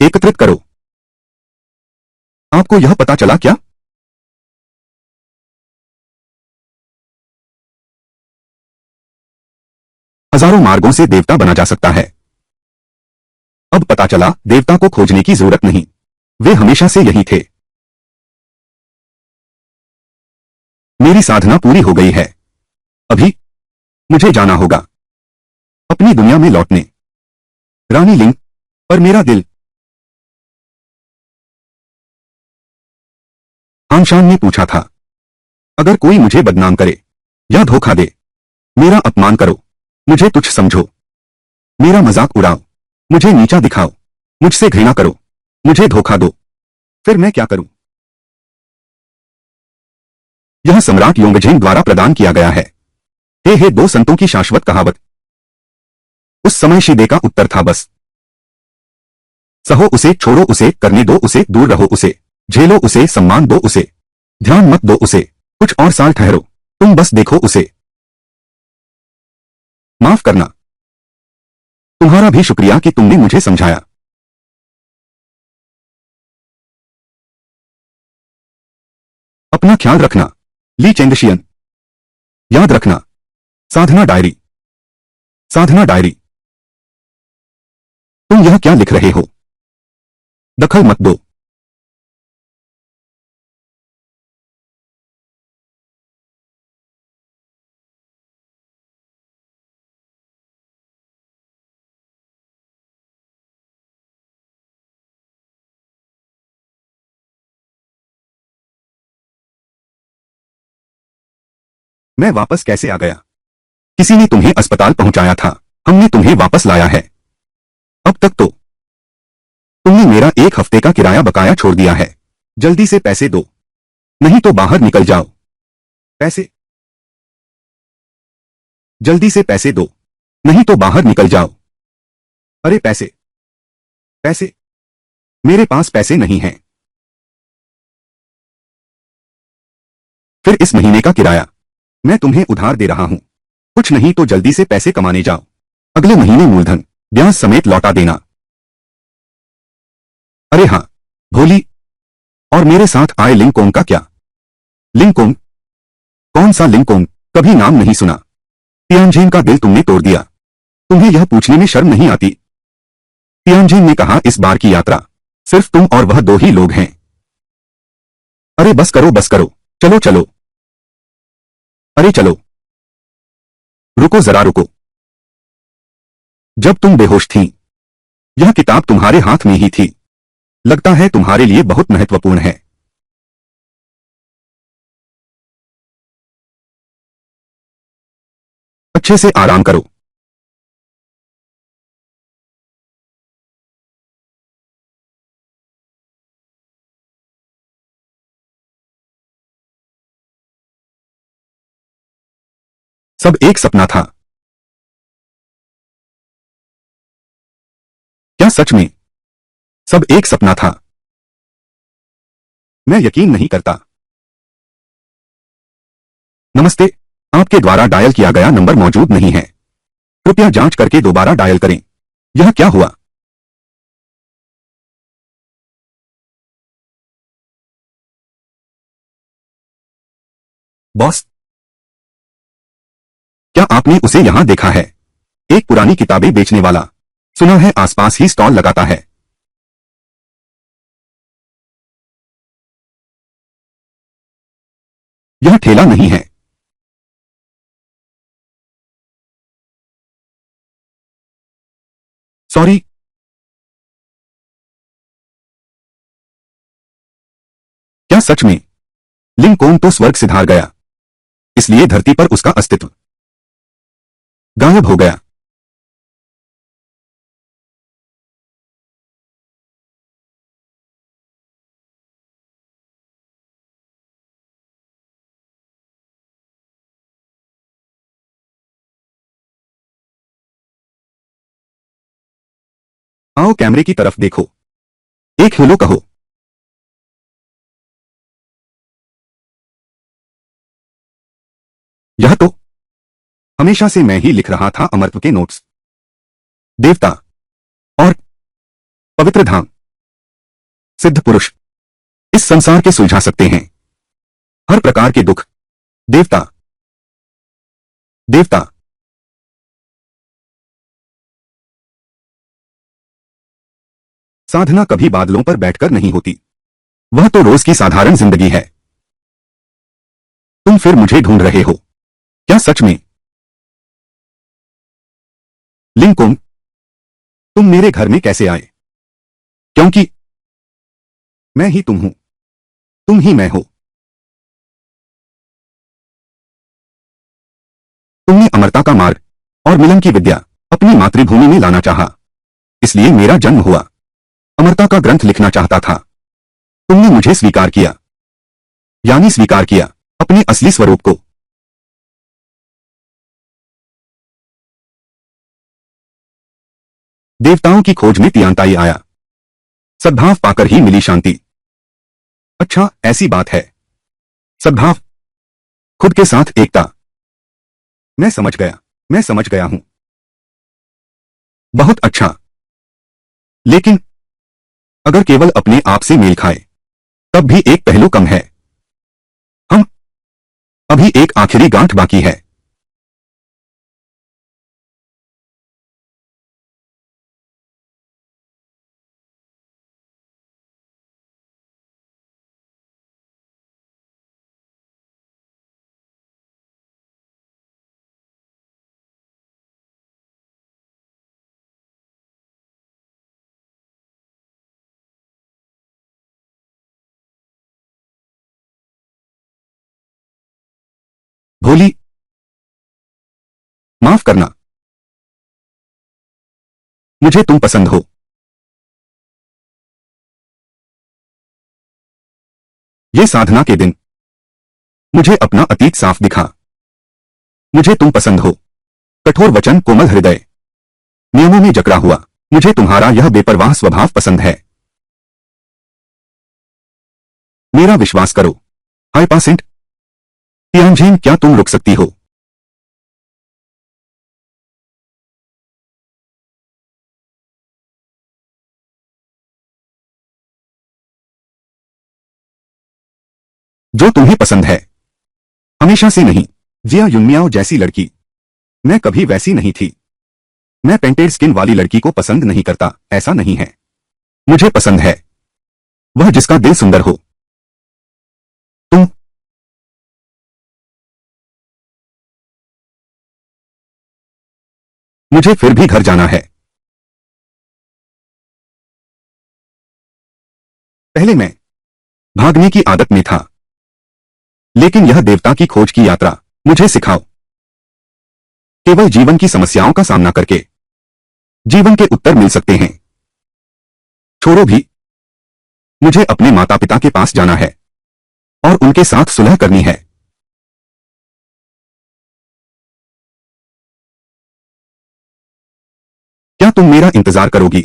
एकत्रित करो। आपको यह पता चला क्या? हजारों मार्गों से देवता बना जा सकता है। अब पता चला देवता को खोजने की जरूरत नहीं, वे हमेशा से यही थे। मेरी साधना पूरी हो गई है। अभी मुझे जाना होगा, अपनी दुनिया में लौटने। रानी लिंग, पर मेरा दिल। आमशान ने पूछा था, अगर कोई मुझे बदनाम करे या धोखा दे, मेरा अपमान करो, मुझे तुच्छ समझो, मेरा मजाक उड़ाओ, मुझे नीचा दिखाओ, मुझसे घृणा करो, मुझे धोखा दो, फिर मैं क्या करूं? यह सम्राट योंगझेंग द्वारा प्रदान किया गया है। हे दो संतों की शाश्वत कहावत। उस समय शिदे का उत्तर था बस। सहो उसे, छोड़ो उसे, करने दो उसे, दूर रहो उसे, झेलो उसे, सम्मान दो उसे, ध्यान मत दो उसे, कुछ और साल ठहरो, तुम बस देखो उसे। माफ करना, तुम्हारा भी शुक्रिया कि तुमने मुझे समझाया। अपना ख्याल रखना, ली चेंगशियन। याद रखना, साधना डायरी। साधना डायरी। तुम यह क्या लिख रहे हो? दखल मत दो। मैं वापस कैसे आ गया? किसी ने तुम्हें अस्पताल पहुंचाया था, हमने तुम्हें वापस लाया है। अब तक तो तुमने मेरा 1 हफ्ते का किराया बकाया छोड़ दिया है। जल्दी से पैसे दो, नहीं तो बाहर निकल जाओ। पैसे, जल्दी से पैसे दो, नहीं तो बाहर निकल जाओ। अरे पैसे, पैसे, मेरे पास पैसे नहीं हैं। फिर इस महीने का किराया मैं तुम्हें उधार दे रहा हूं। कुछ नहीं तो जल्दी से पैसे कमाने जाओ। अगले महीने मूलधन ब्याज समेत लौटा देना। अरे हाँ, भोली, और मेरे साथ आए लिंकॉन का क्या? लिंकॉन? कौन सा लिंकॉन? कभी नाम नहीं सुना। तियानजिन का दिल तुमने तोड़ दिया। तुम्हें यह पूछने में शर्म नहीं आती? तियानजिन ने कहा, इस बार की यात्रा सिर्फ तुम और वह 2 ही लोग हैं। अरे बस करो, बस करो, चलो चलो। अरे चलो, रुको जरा रुको। जब तुम बेहोश थीं, यह किताब तुम्हारे हाथ में ही थी। लगता है तुम्हारे लिए बहुत महत्वपूर्ण है। अच्छे से आराम करो। सब एक सपना था। क्या सच में सब एक सपना था? मैं यकीन नहीं करता। नमस्ते, आपके द्वारा डायल किया गया नंबर मौजूद नहीं है। कृपया जांच करके दोबारा डायल करें। यह क्या हुआ? बॉस, क्या आपने उसे यहां देखा है? एक पुरानी किताबें बेचने वाला। सुना है आसपास ही स्टॉल लगाता है। यह ठेला नहीं है। सॉरी। क्या सच में लिंकॉन तो स्वर्ग सिधार गया, इसलिए धरती पर उसका अस्तित्व गायब हो गया? आओ कैमरे की तरफ देखो। एक हेलो कहो। यह तो हमेशा से मैं ही लिख रहा था, अमरत्व के नोट्स। देवता और पवित्र धाम, सिद्ध पुरुष इस संसार के सुलझा सकते हैं हर प्रकार के दुख। देवता, देवता। साधना कभी बादलों पर बैठकर नहीं होती। वह तो रोज की साधारण जिंदगी है। तुम फिर मुझे ढूंढ रहे हो क्या सच में? लिंकॉन, तुम मेरे घर में कैसे आए? क्योंकि मैं ही तुम हूं, तुम ही मैं हो। तुमने अमरता का मार्ग और मिलन की विद्या अपनी मातृभूमि में लाना चाहा, इसलिए मेरा जन्म हुआ। अमरता का ग्रंथ लिखना चाहता था। तुमने मुझे स्वीकार किया, यानी स्वीकार किया अपने असली स्वरूप को। देवताओं की खोज में तियांताई आया। सद्भाव पाकर ही मिली शांति। अच्छा, ऐसी बात है। सद्भाव, खुद के साथ एकता। मैं समझ गया हूं। बहुत अच्छा। लेकिन अगर केवल अपने आप से मेल खाए तब भी एक पहलू कम है। हम अभी एक आखिरी गांठ बाकी है। भोली, माफ करना, मुझे तुम पसंद हो। ये साधना के दिन मुझे अपना अतीत साफ दिखा। मुझे तुम पसंद हो। कठोर वचन, कोमल हृदय, नियमों में जकड़ा हुआ। मुझे तुम्हारा यह बेपरवाह स्वभाव पसंद है। मेरा विश्वास करो। हाय पासेंट तियानजिन, क्या तुम रुक सकती हो? जो तुम्हें पसंद है, हमेशा से नहीं। जिया युनमियाओ जैसी लड़की, मैं कभी वैसी नहीं थी। मैं पेंटेड स्किन वाली लड़की को पसंद नहीं करता, ऐसा नहीं है। मुझे पसंद है वह जिसका दिल सुंदर हो। तुम मुझे फिर भी घर जाना है। पहले मैं भागने की आदत में था, लेकिन यह देवता की खोज की यात्रा मुझे सिखाओ। केवल जीवन की समस्याओं का सामना करके जीवन के उत्तर मिल सकते हैं। छोड़ो भी, मुझे अपने माता पिता के पास जाना है और उनके साथ सुलह करनी है। क्या तुम मेरा इंतजार करोगी?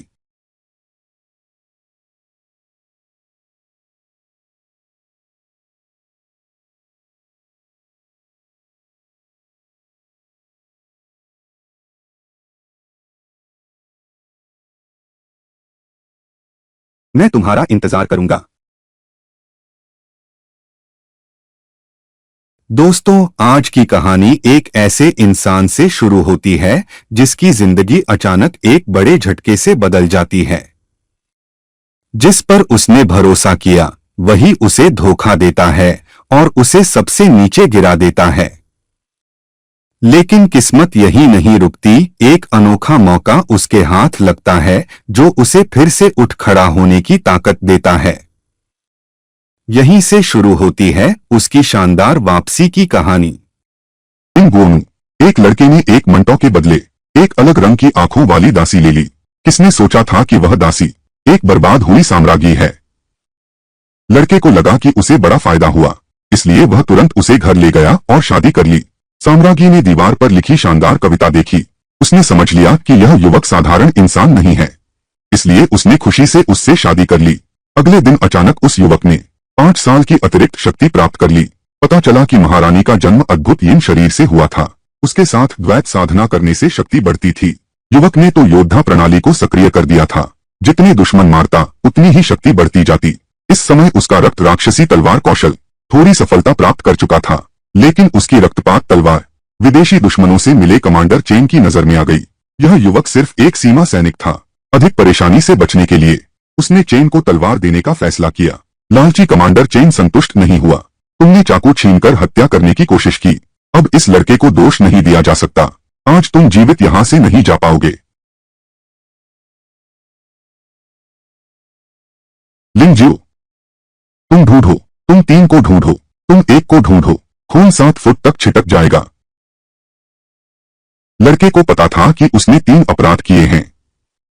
मैं तुम्हारा इंतजार करूंगा। दोस्तों, आज की कहानी एक ऐसे इंसान से शुरू होती है जिसकी जिंदगी अचानक एक बड़े झटके से बदल जाती है। जिस पर उसने भरोसा किया वही उसे धोखा देता है और उसे सबसे नीचे गिरा देता है। लेकिन किस्मत यही नहीं रुकती, एक अनोखा मौका उसके हाथ लगता है जो उसे फिर से उठ खड़ा होने की ताकत देता है। यहीं से शुरू होती है उसकी शानदार वापसी की कहानी। इंगोनू, एक लड़के ने एक मंटो के बदले एक अलग रंग की आंखों वाली दासी ले ली। किसने सोचा था कि वह दासी एक बर्बाद हुई साम्राज्ञी है। लड़के को लगा कि उसे बड़ा फायदा हुआ, इसलिए वह तुरंत उसे घर ले गया और शादी कर ली। साम्राज्ञी ने दीवार पर लिखी शानदार कविता देखी। उसने समझ लिया कि यह युवक साधारण इंसान नहीं है, इसलिए उसने खुशी से उससे शादी कर ली। अगले दिन अचानक उस युवक ने 5 साल की अतिरिक्त शक्ति प्राप्त कर ली। पता चला कि महारानी का जन्म अद्भुत यिन शरीर से हुआ था। उसके साथ द्वैत साधना करने से शक्ति बढ़ती थी। युवक ने तो योद्धा प्रणाली को सक्रिय कर दिया था। जितने दुश्मन मारता उतनी ही शक्ति बढ़ती जाती। इस समय उसका रक्त राक्षसी तलवार कौशल थोड़ी सफलता प्राप्त कर चुका था, लेकिन उसकी रक्तपात तलवार विदेशी दुश्मनों से मिले कमांडर चेन की नजर में आ गई। यह युवक सिर्फ एक सीमा सैनिक था। अधिक परेशानी से बचने के लिए उसने चेन को तलवार देने का फैसला किया। लालची कमांडर चेन संतुष्ट नहीं हुआ। तुमने चाकू छीनकर हत्या करने की कोशिश की, अब इस लड़के को दोष नहीं दिया जा सकता। आज तुम जीवित यहां से नहीं जा पाओगे। लिंगजियो, तुम ढूंढो, तुम 3 को ढूंढो, तुम 1 को ढूंढो, खून 7 फुट तक छिटक जाएगा। लड़के को पता था कि उसने 3 अपराध किए हैं।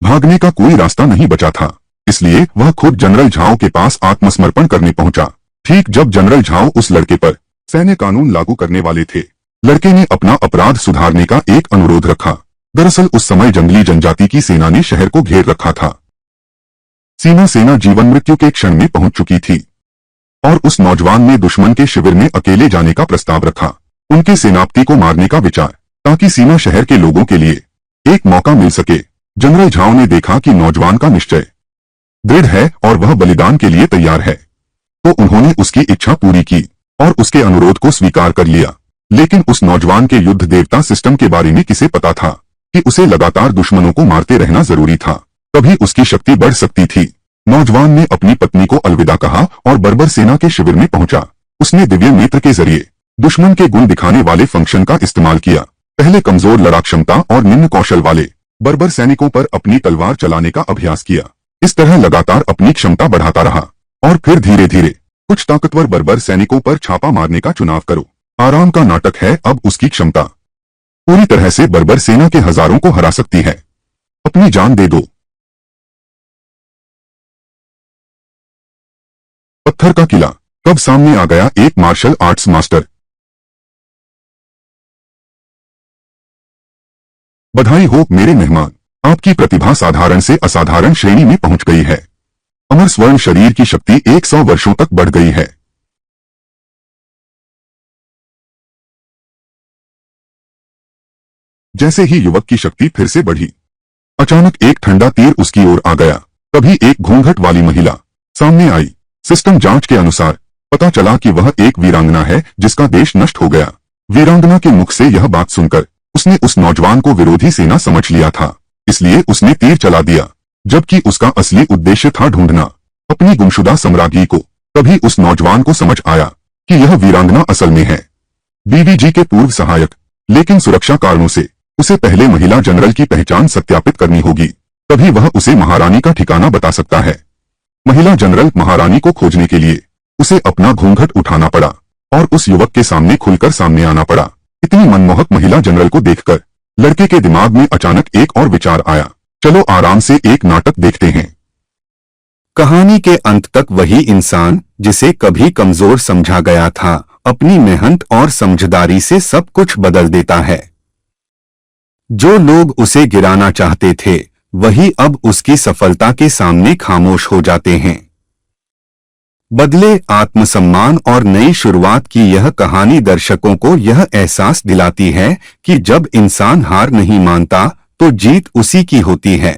भागने का कोई रास्ता नहीं बचा था, इसलिए वह खुद जनरल झाओ के पास आत्मसमर्पण करने पहुंचा। ठीक जब जनरल झाओ उस लड़के पर सैन्य कानून लागू करने वाले थे, लड़के ने अपना अपराध सुधारने का एक अनुरोध रखा। दरअसल उस समय जंगली जनजाति की सेना ने शहर को घेर रखा था। सीमा सेना जीवन मृत्यु के क्षण में पहुंच चुकी थी और उस नौजवान ने दुश्मन के शिविर में अकेले जाने का प्रस्ताव रखा, उनके सेनापति को मारने का विचार, ताकि सीमा शहर के लोगों के लिए एक मौका मिल सके। जनरल झाओ ने देखा कि नौजवान का निश्चय दृढ़ है और वह बलिदान के लिए तैयार है, तो उन्होंने उसकी इच्छा पूरी की और उसके अनुरोध को स्वीकार कर लिया। लेकिन उस नौजवान के युद्ध देवता सिस्टम के बारे में किसे पता था कि उसे लगातार दुश्मनों को मारते रहना जरूरी था, तभी उसकी शक्ति बढ़ सकती थी। नौजवान ने अपनी पत्नी को अलविदा कहा और बर्बर सेना के शिविर में पहुंचा। उसने दिव्य नेत्र के जरिए दुश्मन के गुण दिखाने वाले फंक्शन का इस्तेमाल किया। पहले कमजोर लड़ाक क्षमता और निम्न कौशल वाले बर्बर सैनिकों पर अपनी तलवार चलाने का अभ्यास किया। इस तरह लगातार अपनी क्षमता बढ़ाता रहा और फिर धीरे धीरे कुछ ताकतवर बर्बर सैनिकों पर छापा मारने का चुनाव करो। आराम का नाटक है, अब उसकी क्षमता पूरी तरह से बर्बर सेना के हजारों को हरा सकती है। अपनी जान दे दो। पत्थर का किला। कब सामने आ गया एक मार्शल आर्ट्स मास्टर। बधाई हो मेरे मेहमान, आपकी प्रतिभा साधारण से असाधारण श्रेणी में पहुंच गई है। अमर स्वर्ण शरीर की शक्ति 100 वर्षों तक बढ़ गई है। जैसे ही युवक की शक्ति फिर से बढ़ी, अचानक एक ठंडा तीर उसकी ओर आ गया। तभी एक घूंघट वाली महिला सामने आई। सिस्टम जांच के अनुसार पता चला कि वह एक वीरांगना है जिसका देश नष्ट हो गया। वीरांगना के मुख से यह बात सुनकर उसने उस नौजवान को विरोधी सेना समझ लिया था, इसलिए उसने तीर चला दिया, जबकि उसका असली उद्देश्य था ढूंढना अपनी गुमशुदा सम्राज्ञी को। तभी उस नौजवान को समझ आया कि यह वीरांगना असल में है बीवीजी के पूर्व सहायक, लेकिन सुरक्षा कारणों से उसे पहले महिला जनरल की पहचान सत्यापित करनी होगी, तभी वह उसे महारानी का ठिकाना बता सकता है। महिला जनरल महारानी को खोजने के लिए उसे अपना घूंघट उठाना पड़ा और उस युवक के सामने खुलकर सामने आना पड़ा। इतनी मनमोहक महिला जनरल को देखकर लड़के के दिमाग में अचानक एक और विचार आया, चलो आराम से एक नाटक देखते हैं। कहानी के अंत तक वही इंसान जिसे कभी कमजोर समझा गया था, अपनी मेहनत और समझदारी से सब कुछ बदल देता है। जो लोग उसे गिराना चाहते थे वही अब उसकी सफलता के सामने खामोश हो जाते हैं। बदले, आत्मसम्मान और नई शुरुआत की यह कहानी दर्शकों को यह एहसास दिलाती है कि जब इंसान हार नहीं मानता तो जीत उसी की होती है।